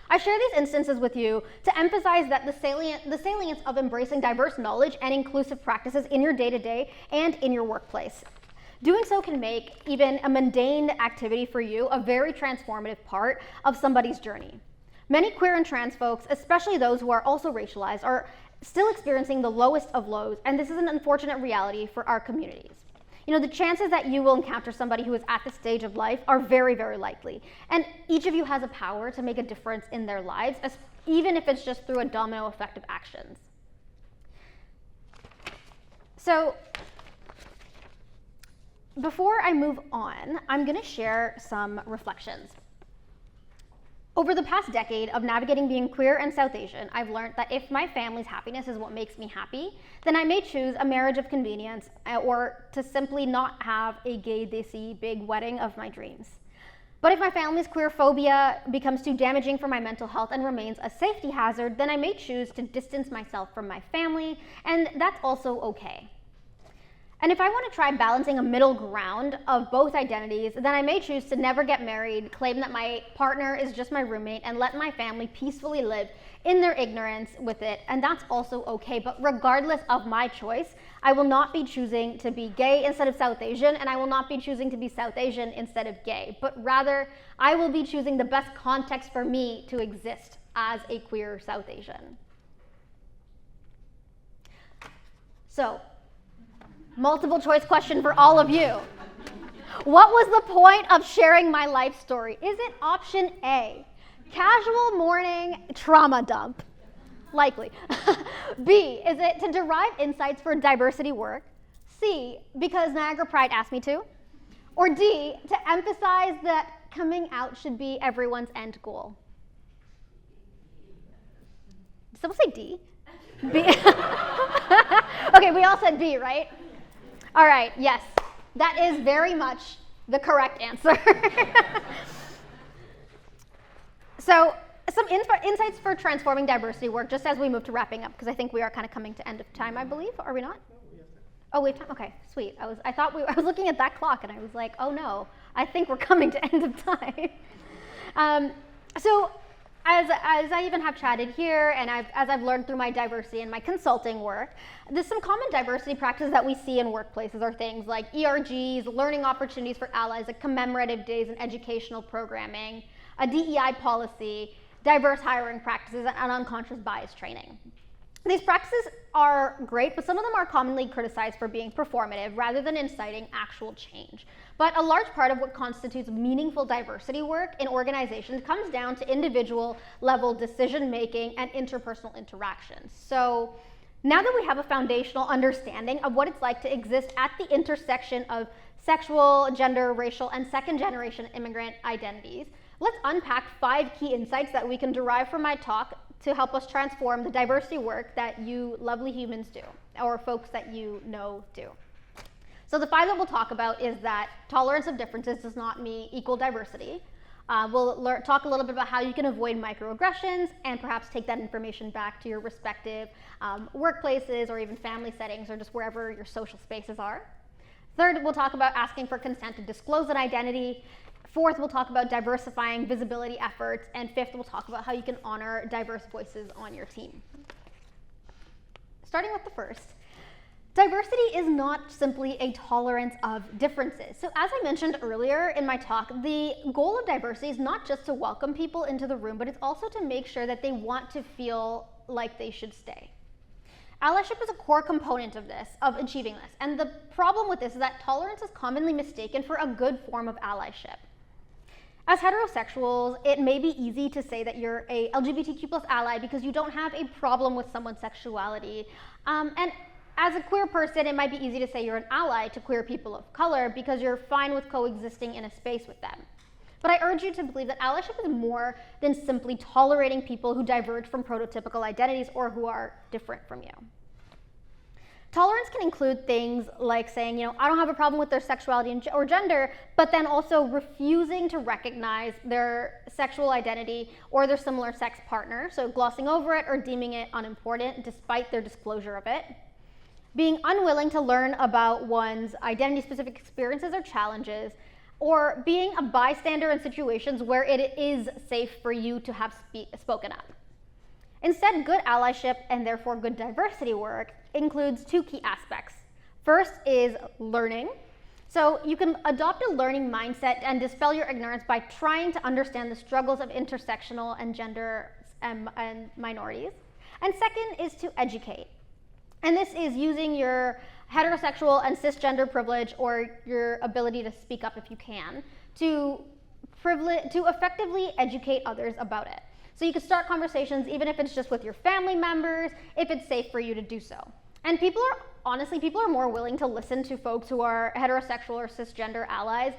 I share these instances with you to emphasize that the salience of embracing diverse knowledge and inclusive practices in your day-to-day and in your workplace. Doing so can make even a mundane activity for you a very transformative part of somebody's journey. Many queer and trans folks, especially those who are also racialized, are still experiencing the lowest of lows, and this is an unfortunate reality for our communities. The chances that you will encounter somebody who is at this stage of life are very, very likely. And each of you has a power to make a difference in their lives, even if it's just through a domino effect of actions. So, before I move on, I'm going to share some reflections. Over the past decade of navigating being queer and South Asian, I've learned that if my family's happiness is what makes me happy, then I may choose a marriage of convenience or to simply not have a gay desi big wedding of my dreams. But if my family's queer phobia becomes too damaging for my mental health and remains a safety hazard, then I may choose to distance myself from my family, and that's also okay. And if I want to try balancing a middle ground of both identities, then I may choose to never get married, claim that my partner is just my roommate, and let my family peacefully live in their ignorance with it, and that's also okay. But regardless of my choice, I will not be choosing to be gay instead of South Asian, and I will not be choosing to be South Asian instead of gay, but rather I will be choosing the best context for me to exist as a queer South Asian. So, multiple choice question for all of you. What was the point of sharing my life story? Is it option A, Casual morning trauma dump. Likely. B, is it to derive insights for diversity work? C, because Niagara Pride asked me to? Or D, to emphasize that coming out should be everyone's end goal? Did someone say D? B. Okay, we all said B, right? All right, yes. That is very much the correct answer. So, some insights for transforming diversity work, just as we move to wrapping up, because I think we are kind of coming to end of time, I believe. Are we not? Oh, we have time? Okay, sweet. I was looking at that clock and I was like, oh no, I think we're coming to end of time. So as I even have chatted here and as I've learned through my diversity and my consulting work, there's some common diversity practices that we see in workplaces are things like ERGs, learning opportunities for allies, like commemorative days and educational programming, a DEI policy, diverse hiring practices, and unconscious bias training. These practices are great, but some of them are commonly criticized for being performative rather than inciting actual change. But a large part of what constitutes meaningful diversity work in organizations comes down to individual level decision making and interpersonal interactions. So now that we have a foundational understanding of what it's like to exist at the intersection of sexual, gender, racial, and second generation immigrant identities, let's unpack 5 key insights that we can derive from my talk to help us transform the diversity work that you lovely humans do, or folks that you know do. So the 5 that we'll talk about is that tolerance of differences does not mean equal diversity. We'll talk a little bit about how you can avoid microaggressions and perhaps take that information back to your respective workplaces or even family settings or just wherever your social spaces are. Third, we'll talk about asking for consent to disclose an identity. Fourth, we'll talk about diversifying visibility efforts. And fifth, we'll talk about how you can honor diverse voices on your team. Starting with the first, diversity is not simply a tolerance of differences. So as I mentioned earlier in my talk, the goal of diversity is not just to welcome people into the room, but it's also to make sure that they want to feel like they should stay. Allyship is a core component of this, of achieving this. And the problem with this is that tolerance is commonly mistaken for a good form of allyship. As heterosexuals, it may be easy to say that you're a LGBTQ plus ally because you don't have a problem with someone's sexuality. And as a queer person, it might be easy to say you're an ally to queer people of color because you're fine with coexisting in a space with them. But I urge you to believe that allyship is more than simply tolerating people who diverge from prototypical identities or who are different from you. Tolerance can include things like saying, I don't have a problem with their sexuality or gender, but then also refusing to recognize their sexual identity or their similar sex partner, so glossing over it or deeming it unimportant despite their disclosure of it. Being unwilling to learn about one's identity-specific experiences or challenges, or being a bystander in situations where it is safe for you to have spoken up. Instead, good allyship, and therefore good diversity work, includes 2 key aspects. First is learning. So you can adopt a learning mindset and dispel your ignorance by trying to understand the struggles of intersectional and gender and minorities. And second is to educate. And this is using your heterosexual and cisgender privilege or your ability to speak up if you can to effectively educate others about it. So you can start conversations even if it's just with your family members, if it's safe for you to do so. And people are more willing to listen to folks who are heterosexual or cisgender allies.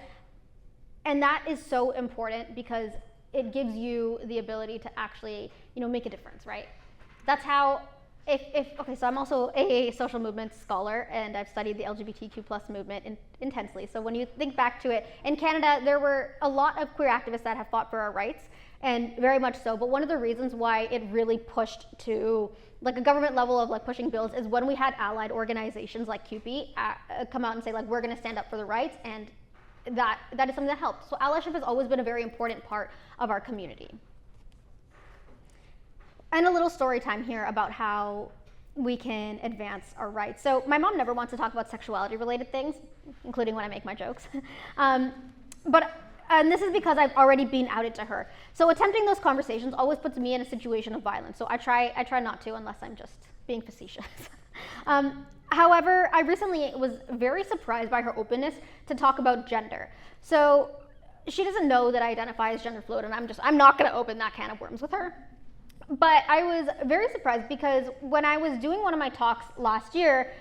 And that is so important because it gives you the ability to actually, make a difference, right? That's how, so I'm also a social movement scholar and I've studied the LGBTQ plus movement intensely. So when you think back to it, in Canada, there were a lot of queer activists that have fought for our rights. And very much so, but one of the reasons why it really pushed to a government level of pushing bills is when we had allied organizations like CUPE come out and say we're going to stand up for the rights, and that is something that helped. So allyship has always been a very important part of our community. And a little story time here about how we can advance our rights. So my mom never wants to talk about sexuality related things, including when I make my jokes. And this is because I've already been outed to her. So attempting those conversations always puts me in a situation of violence. So I try not to unless I'm just being facetious. However, I recently was very surprised by her openness to talk about gender. So she doesn't know that I identify as gender fluid, and I'm not going to open that can of worms with her. But I was very surprised because when I was doing one of my talks last year,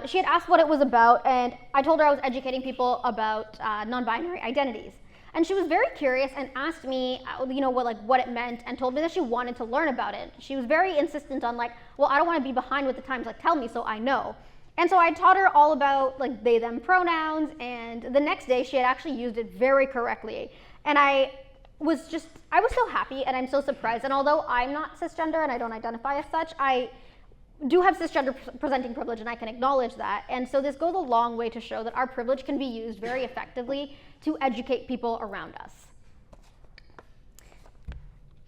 she had asked what it was about, and I told her I was educating people about non-binary identities. And she was very curious and asked me, what it meant, and told me that she wanted to learn about it. She was very insistent on well, I don't want to be behind with the times, tell me so I know. And so I taught her all about they, them pronouns, and the next day she had actually used it very correctly. And I was so happy, and I'm so surprised. And although I'm not cisgender and I don't identify as such, I do have cisgender presenting privilege, and I can acknowledge that. And so this goes a long way to show that our privilege can be used very effectively to educate people around us.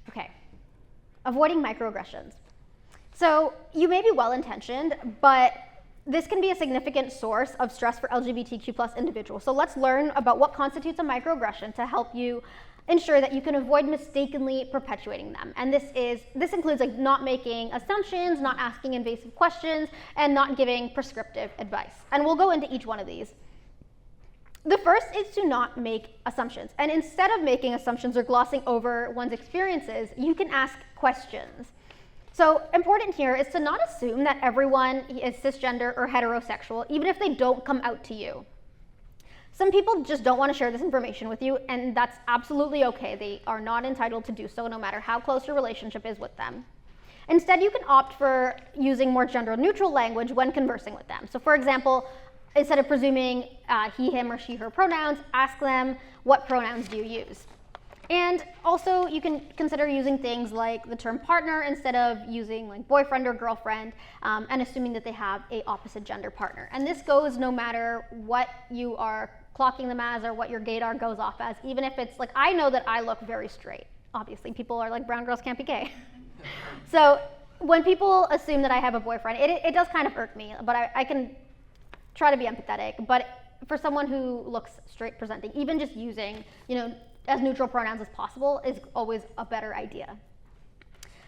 Okay, avoiding microaggressions. So you may be well-intentioned, but this can be a significant source of stress for LGBTQ+ individuals. So let's learn about what constitutes a microaggression to help you ensure that you can avoid mistakenly perpetuating them. And this includes not making assumptions, not asking invasive questions, and not giving prescriptive advice. And we'll go into each one of these. The first is to not make assumptions. And instead of making assumptions or glossing over one's experiences, you can ask questions. So important here is to not assume that everyone is cisgender or heterosexual, even if they don't come out to you. Some people just don't want to share this information with you, and that's absolutely okay. They are not entitled to do so, no matter how close your relationship is with them. Instead, you can opt for using more gender-neutral language when conversing with them. So for example, instead of presuming he, him, or she, her pronouns, ask them, what pronouns do you use? And also, you can consider using things like the term partner instead of using boyfriend or girlfriend, and assuming that they have a opposite gender partner. And this goes no matter what you are clocking them as or what your gaydar goes off as, even if it's I know that I look very straight. Obviously, people are brown girls can't be gay. So when people assume that I have a boyfriend, it does kind of irk me, but I can try to be empathetic. But for someone who looks straight presenting, even just using, as neutral pronouns as possible is always a better idea.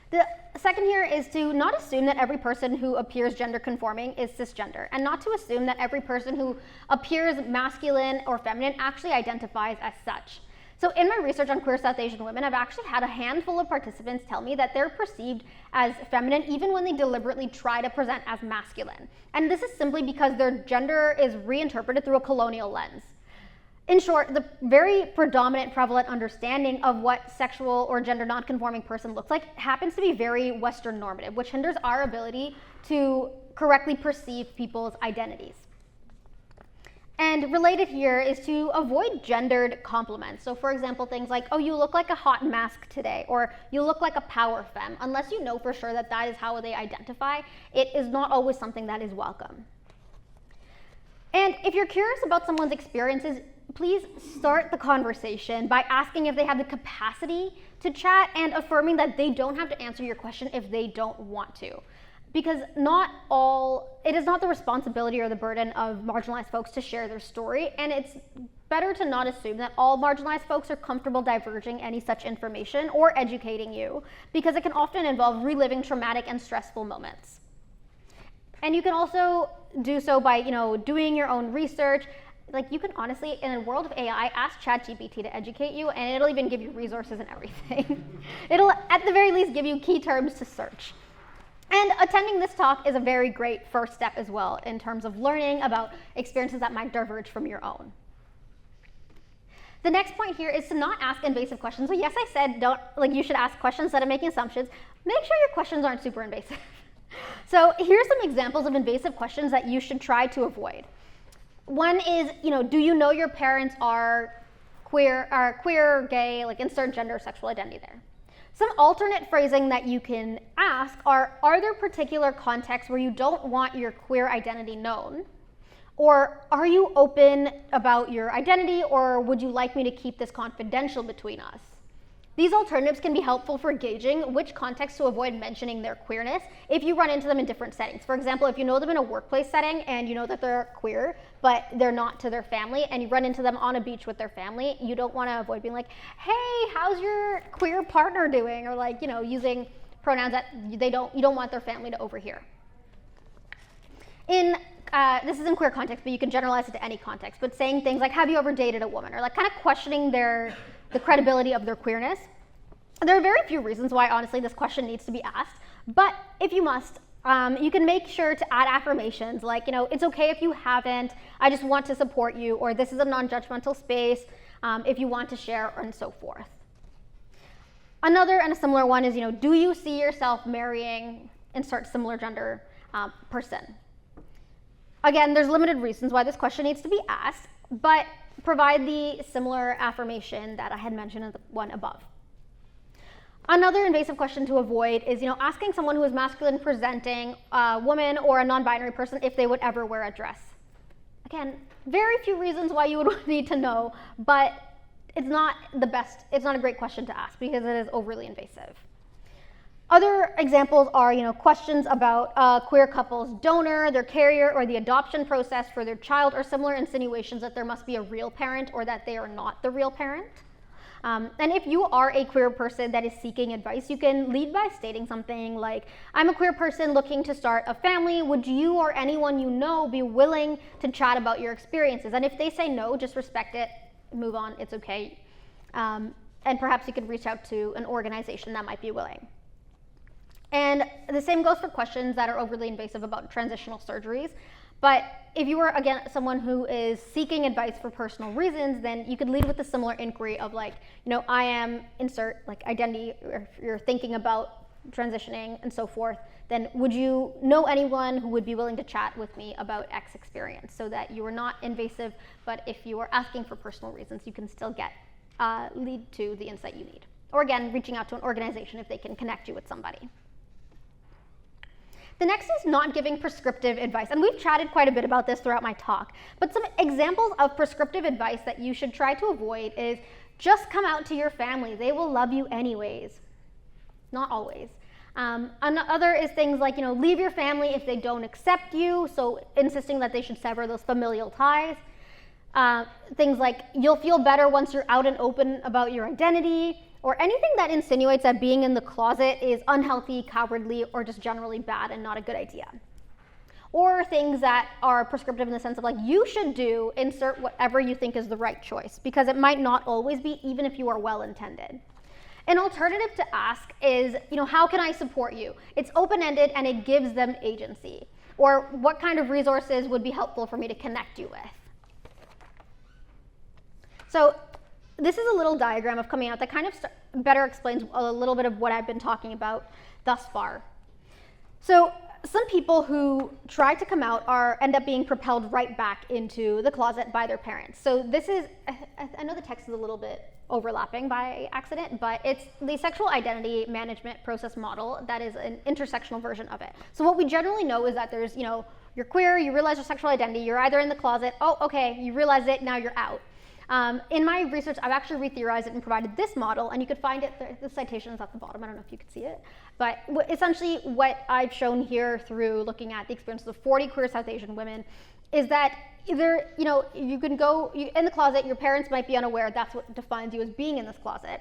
The second here is to not assume that every person who appears gender conforming is cisgender, and not to assume that every person who appears masculine or feminine actually identifies as such. So in my research on queer South Asian women, I've actually had a handful of participants tell me that they're perceived as feminine even when they deliberately try to present as masculine. And this is simply because their gender is reinterpreted through a colonial lens. In short, the very predominant prevalent understanding of what sexual or gender non-conforming person looks like happens to be very Western normative, which hinders our ability to correctly perceive people's identities. And related here is to avoid gendered compliments. So for example, things like, oh, you look like a hot mask today, or you look like a power femme. Unless you know for sure that that is how they identify, it is not always something that is welcome. And if you're curious about someone's experiences, please start the conversation by asking if they have the capacity to chat and affirming that they don't have to answer your question if they don't want to. Because it is not the responsibility or the burden of marginalized folks to share their story, and it's better to not assume that all marginalized folks are comfortable divulging any such information or educating you, because it can often involve reliving traumatic and stressful moments. And you can also do so by, doing your own research. You can honestly, in a world of AI, ask ChatGPT to educate you, and it'll even give you resources and everything. It'll, at the very least, give you key terms to search. And attending this talk is a very great first step as well in terms of learning about experiences that might diverge from your own. The next point here is to not ask invasive questions. So yes, I said you should ask questions instead of making assumptions. Make sure your questions aren't super invasive. So here's some examples of invasive questions that you should try to avoid. One is, do you know your parents are queer, gay, insert gender or sexual identity there. Some alternate phrasing that you can ask are there particular contexts where you don't want your queer identity known? Or are you open about your identity, or would you like me to keep this confidential between us? These alternatives can be helpful for gauging which context to avoid mentioning their queerness if you run into them in different settings. For example, if you know them in a workplace setting and you know that they're queer, but they're not to their family, and you run into them on a beach with their family, you don't want to avoid being like, hey, how's your queer partner doing? Or using pronouns that you don't want their family to overhear. This is in queer context, but you can generalize it to any context, but saying things like, have you ever dated a woman? Or like kind of questioning the credibility of their queerness. There are very few reasons why, honestly, this question needs to be asked, but if you must, you can make sure to add affirmations like, it's okay if you haven't, I just want to support you, or this is a non-judgmental space, if you want to share, and so forth. Another and a similar one is, do you see yourself marrying, insert similar gender person? Again, there's limited reasons why this question needs to be asked, but provide the similar affirmation that I had mentioned in the one above. Another invasive question to avoid is, asking someone who is masculine presenting, a woman or a non-binary person, if they would ever wear a dress. Again, very few reasons why you would need to know, but it's not a great question to ask because it is overly invasive. Other examples are, questions about a queer couple's donor, their carrier, or the adoption process for their child, or similar insinuations that there must be a real parent or that they are not the real parent. And if you are a queer person that is seeking advice, you can lead by stating something like, I'm a queer person looking to start a family. Would you or anyone you know be willing to chat about your experiences? And if they say no, just respect it, move on, it's okay. And perhaps you could reach out to an organization that might be willing. And the same goes for questions that are overly invasive about transitional surgeries. But if you are, again, someone who is seeking advice for personal reasons, then you could lead with a similar inquiry of like, I am, insert like identity, or if you're thinking about transitioning and so forth, then would you know anyone who would be willing to chat with me about X experience, so that you are not invasive, but if you are asking for personal reasons, you can still get lead to the insight you need. Or again, reaching out to an organization if they can connect you with somebody. The next is not giving prescriptive advice, and we've chatted quite a bit about this throughout my talk, but some examples of prescriptive advice that you should try to avoid is just come out to your family. They will love you anyways. Not always. Another is things like, leave your family if they don't accept you, so insisting that they should sever those familial ties. Things like, you'll feel better once you're out and open about your identity, or anything that insinuates that being in the closet is unhealthy, cowardly, or just generally bad and not a good idea. Or things that are prescriptive in the sense of like, you should do, insert whatever you think is the right choice, because it might not always be, even if you are well-intended. An alternative to ask is, how can I support you? It's open-ended and it gives them agency. Or what kind of resources would be helpful for me to connect you with? So this is a little diagram of coming out that kind of better explains a little bit of what I've been talking about thus far. So some people who try to come out end up being propelled right back into the closet by their parents. So this is, I know the text is a little bit overlapping by accident, but it's the sexual identity management process model that is an intersectional version of it. So what we generally know is that there's, you're queer, you realize your sexual identity, you're either in the closet, oh, okay, you realize it, now you're out. In my research, I've actually re-theorized it and provided this model, and you could find it, the citation is at the bottom, I don't know if you could see it, but essentially what I've shown here through looking at the experiences of 40 queer South Asian women is that either, you can go in the closet, your parents might be unaware, that's what defines you as being in this closet.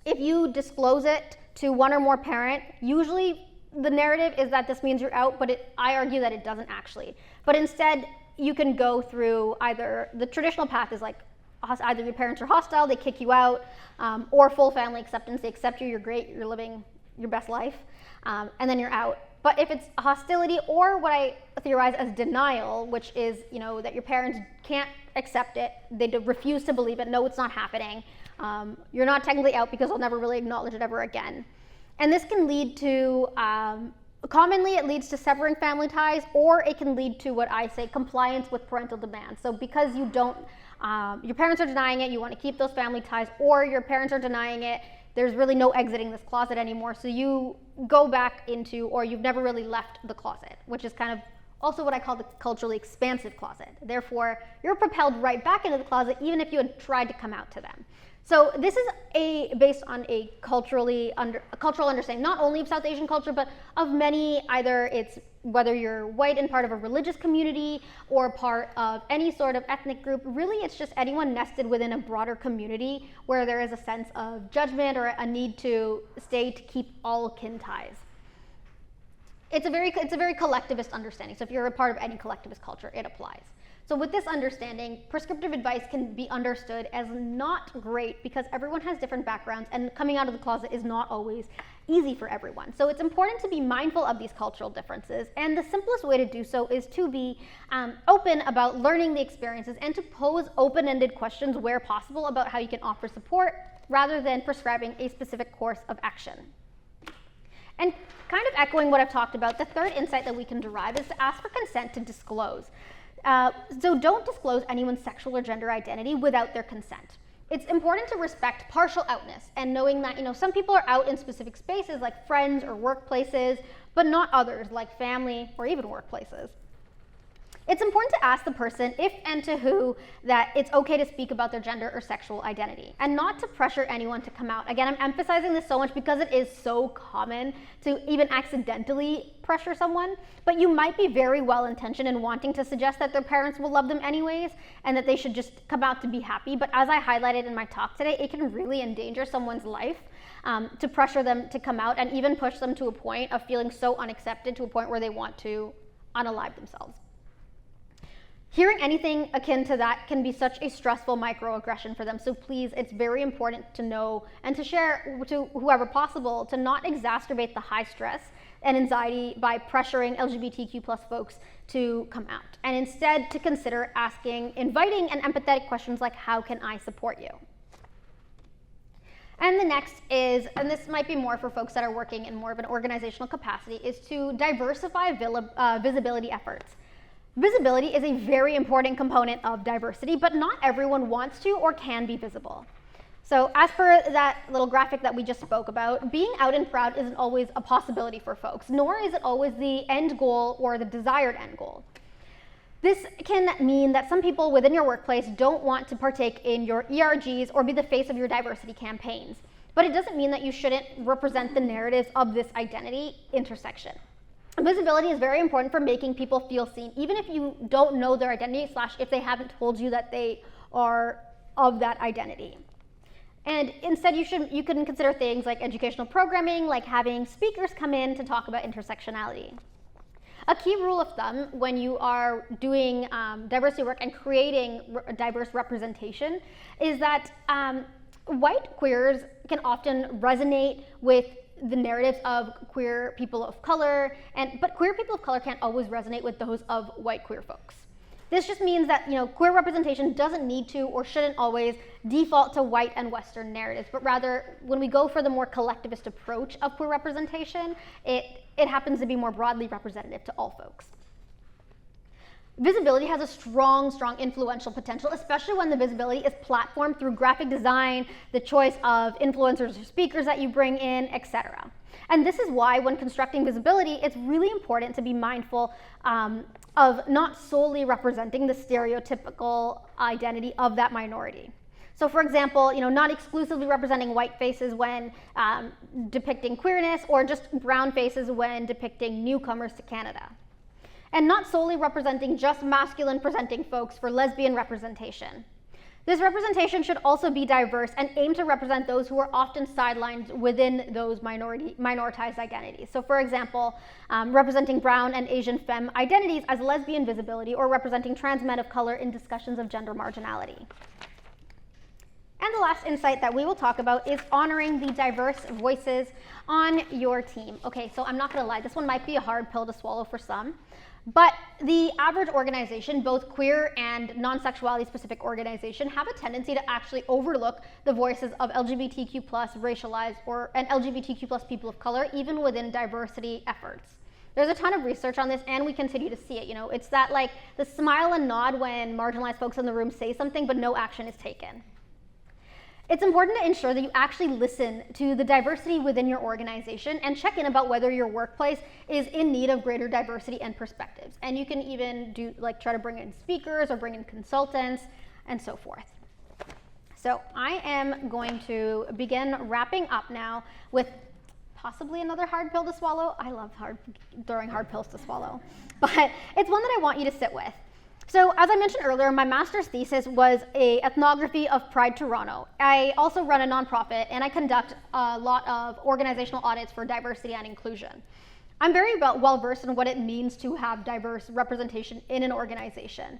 If you disclose it to one or more parent, usually the narrative is that this means you're out, but I argue that it doesn't actually. But instead, you can go through either, the traditional path is like, either your parents are hostile, they kick you out, or full family acceptance, they accept you, you're great, you're living your best life, and then you're out. But if it's hostility or what I theorize as denial, which is, that your parents can't accept it, they refuse to believe it, no, it's not happening, you're not technically out because they'll never really acknowledge it ever again. And this can lead to, commonly it leads to severing family ties, or it can lead to what I say, compliance with parental demands. So because you don't, your parents are denying it, you want to keep those family ties, or your parents are denying it, there's really no exiting this closet anymore, so you go back into, or you've never really left the closet, which is kind of also what I call the culturally expansive closet. Therefore, you're propelled right back into the closet even if you had tried to come out to them. So this is based on a cultural understanding, not only of South Asian culture, but of many, either it's whether you're white and part of a religious community or part of any sort of ethnic group, really it's just anyone nested within a broader community where there is a sense of judgment or a need to stay to keep all kin ties. it's a very collectivist understanding. So if you're a part of any collectivist culture, it applies. So with this understanding, prescriptive advice can be understood as not great because everyone has different backgrounds and coming out of the closet is not always easy for everyone. So it's important to be mindful of these cultural differences, and the simplest way to do so is to be open about learning the experiences and to pose open-ended questions where possible about how you can offer support rather than prescribing a specific course of action. And kind of echoing what I've talked about, the third insight that we can derive is to ask for consent to disclose. So don't disclose anyone's sexual or gender identity without their consent. It's important to respect partial outness and knowing that, some people are out in specific spaces like friends or workplaces, but not others like family or even workplaces. It's important to ask the person if and to who that it's okay to speak about their gender or sexual identity and not to pressure anyone to come out. Again, I'm emphasizing this so much because it is so common to even accidentally pressure someone, but you might be very well-intentioned in wanting to suggest that their parents will love them anyways and that they should just come out to be happy. But as I highlighted in my talk today, it can really endanger someone's life to pressure them to come out and even push them to a point of feeling so unaccepted to a point where they want to unalive themselves. Hearing anything akin to that can be such a stressful microaggression for them. So please, it's very important to know and to share to whoever possible to not exacerbate the high stress and anxiety by pressuring LGBTQ plus folks to come out, and instead to consider asking inviting and empathetic questions like, how can I support you? And the next is, and this might be more for folks that are working in more of an organizational capacity, is to diversify visibility efforts. Visibility is a very important component of diversity, but not everyone wants to or can be visible. So as per that little graphic that we just spoke about, being out and proud isn't always a possibility for folks, nor is it always the end goal or the desired end goal. This can mean that some people within your workplace don't want to partake in your ERGs or be the face of your diversity campaigns, but it doesn't mean that you shouldn't represent the narratives of this identity intersection. Visibility is very important for making people feel seen, even if you don't know their identity / if they haven't told you that they are of that identity. And instead, you can consider things like educational programming, like having speakers come in to talk about intersectionality. A key rule of thumb when you are doing diversity work and creating diverse representation is that white queers can often resonate with the narratives of queer people of color, but queer people of color can't always resonate with those of white queer folks. This just means that queer representation doesn't need to or shouldn't always default to white and Western narratives, but rather when we go for the more collectivist approach of queer representation, it happens to be more broadly representative to all folks. Visibility has a strong influential potential, especially when the visibility is platformed through graphic design, the choice of influencers or speakers that you bring in, etc. And this is why when constructing visibility, it's really important to be mindful of not solely representing the stereotypical identity of that minority. So for example, not exclusively representing white faces when depicting queerness, or just brown faces when depicting newcomers to Canada. And not solely representing just masculine presenting folks for lesbian representation. This representation should also be diverse and aim to represent those who are often sidelined within those minoritized identities. So for example, representing brown and Asian femme identities as lesbian visibility, or representing trans men of color in discussions of gender marginality. And the last insight that we will talk about is honoring the diverse voices on your team. Okay, so I'm not gonna lie, this one might be a hard pill to swallow for some. But the average organization, both queer and non-sexuality specific organization, have a tendency to actually overlook the voices of LGBTQ plus racialized and LGBTQ plus people of color, even within diversity efforts. There's a ton of research on this, and we continue to see it. It's that like the smile and nod when marginalized folks in the room say something, but no action is taken. It's important to ensure that you actually listen to the diversity within your organization and check in about whether your workplace is in need of greater diversity and perspectives. And you can even try to bring in speakers or bring in consultants and so forth. So I am going to begin wrapping up now with possibly another hard pill to swallow. I love throwing hard pills to swallow, but it's one that I want you to sit with. So as I mentioned earlier, my master's thesis was an ethnography of Pride Toronto. I also run a nonprofit, and I conduct a lot of organizational audits for diversity and inclusion. I'm very well versed in what it means to have diverse representation in an organization.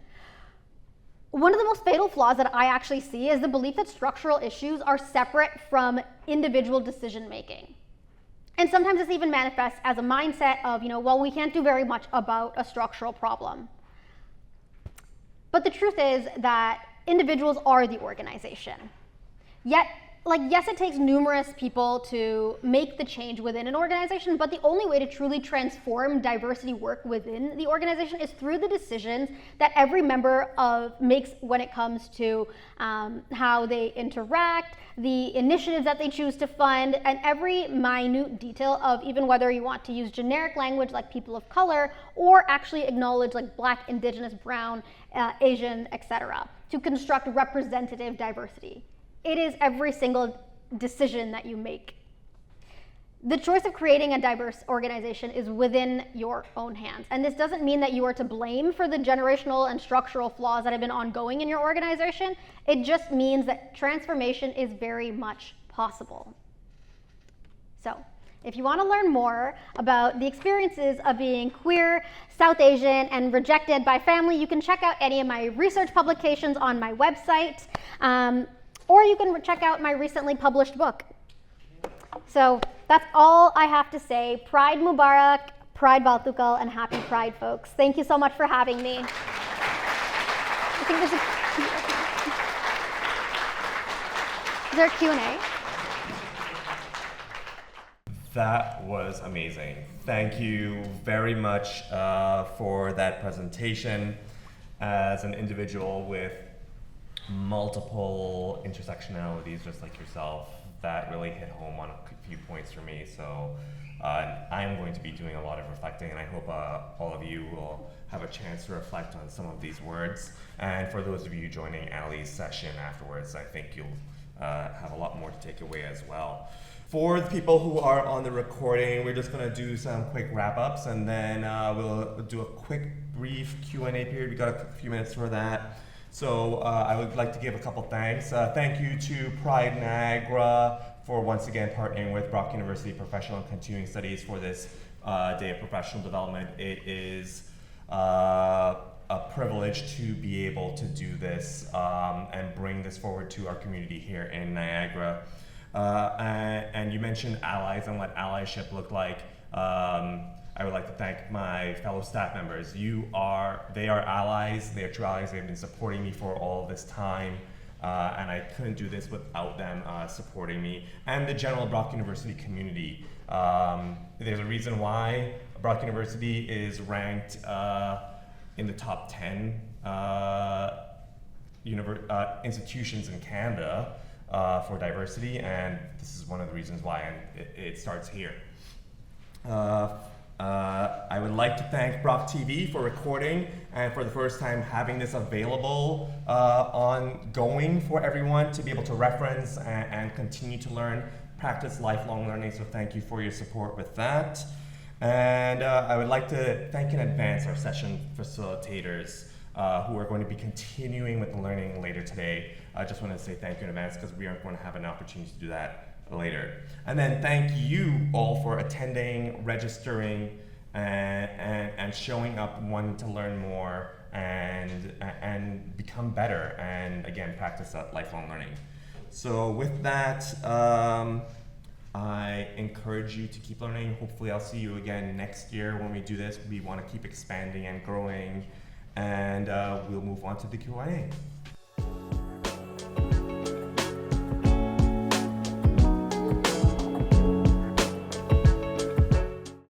One of the most fatal flaws that I actually see is the belief that structural issues are separate from individual decision making. And sometimes this even manifests as a mindset of, well, we can't do very much about a structural problem. But the truth is that individuals are the organization. Yet, yes, it takes numerous people to make the change within an organization, but the only way to truly transform diversity work within the organization is through the decisions that every member makes when it comes to how they interact, the initiatives that they choose to fund, and every minute detail of even whether you want to use generic language like people of color or actually acknowledge like Black, Indigenous, Brown, Asian, etc., to construct representative diversity. It is every single decision that you make. The choice of creating a diverse organization is within your own hands. And this doesn't mean that you are to blame for the generational and structural flaws that have been ongoing in your organization. It just means that transformation is very much possible. So, if you want to learn more about the experiences of being queer, South Asian, and rejected by family, you can check out any of my research publications on my website. Or you can check out my recently published book. So that's all I have to say. Pride Mubarak, Pride Baltukal, and happy Pride, folks. Thank you so much for having me. I think there's is there a Q&A? That was amazing. Thank you very much for that presentation. As an individual with multiple intersectionalities, just like yourself, that really hit home on a few points for me. So I'm going to be doing a lot of reflecting, and I hope all of you will have a chance to reflect on some of these words. And for those of you joining Ally's session afterwards, I think you'll have a lot more to take away as well. For the people who are on the recording, we're just going to do some quick wrap-ups, and then we'll do a quick, brief Q&A period. We got a few minutes for that. So I would like to give a couple thanks. Thank you to Pride Niagara for once again partnering with Brock University Professional and Continuing Studies for this Day of Professional Development. It is a privilege to be able to do this and bring this forward to our community here in Niagara. And you mentioned allies and what allyship looked like. I would like to thank my fellow staff members. They are allies, they are true allies, they've been supporting me for all this time, and I couldn't do this without them supporting me. And the general Brock University community. There's a reason why Brock University is ranked in the top 10 institutions in Canada for diversity, and this is one of the reasons why, and it starts here. I would like to thank Brocktv for recording and for the first time having this available ongoing for everyone to be able to reference and continue to learn, practice lifelong learning, so thank you for your support with that. And I would like to thank in advance our session facilitators who are going to be continuing with the learning later today. I just want to say thank you in advance because we aren't going to have an opportunity to do that later. And then thank you all for attending, registering, and showing up, wanting to learn more and become better, and again, practice that lifelong learning. So with that, I encourage you to keep learning. Hopefully I'll see you again next year when we do this. We want to keep expanding and growing, and we'll move on to the Q&A.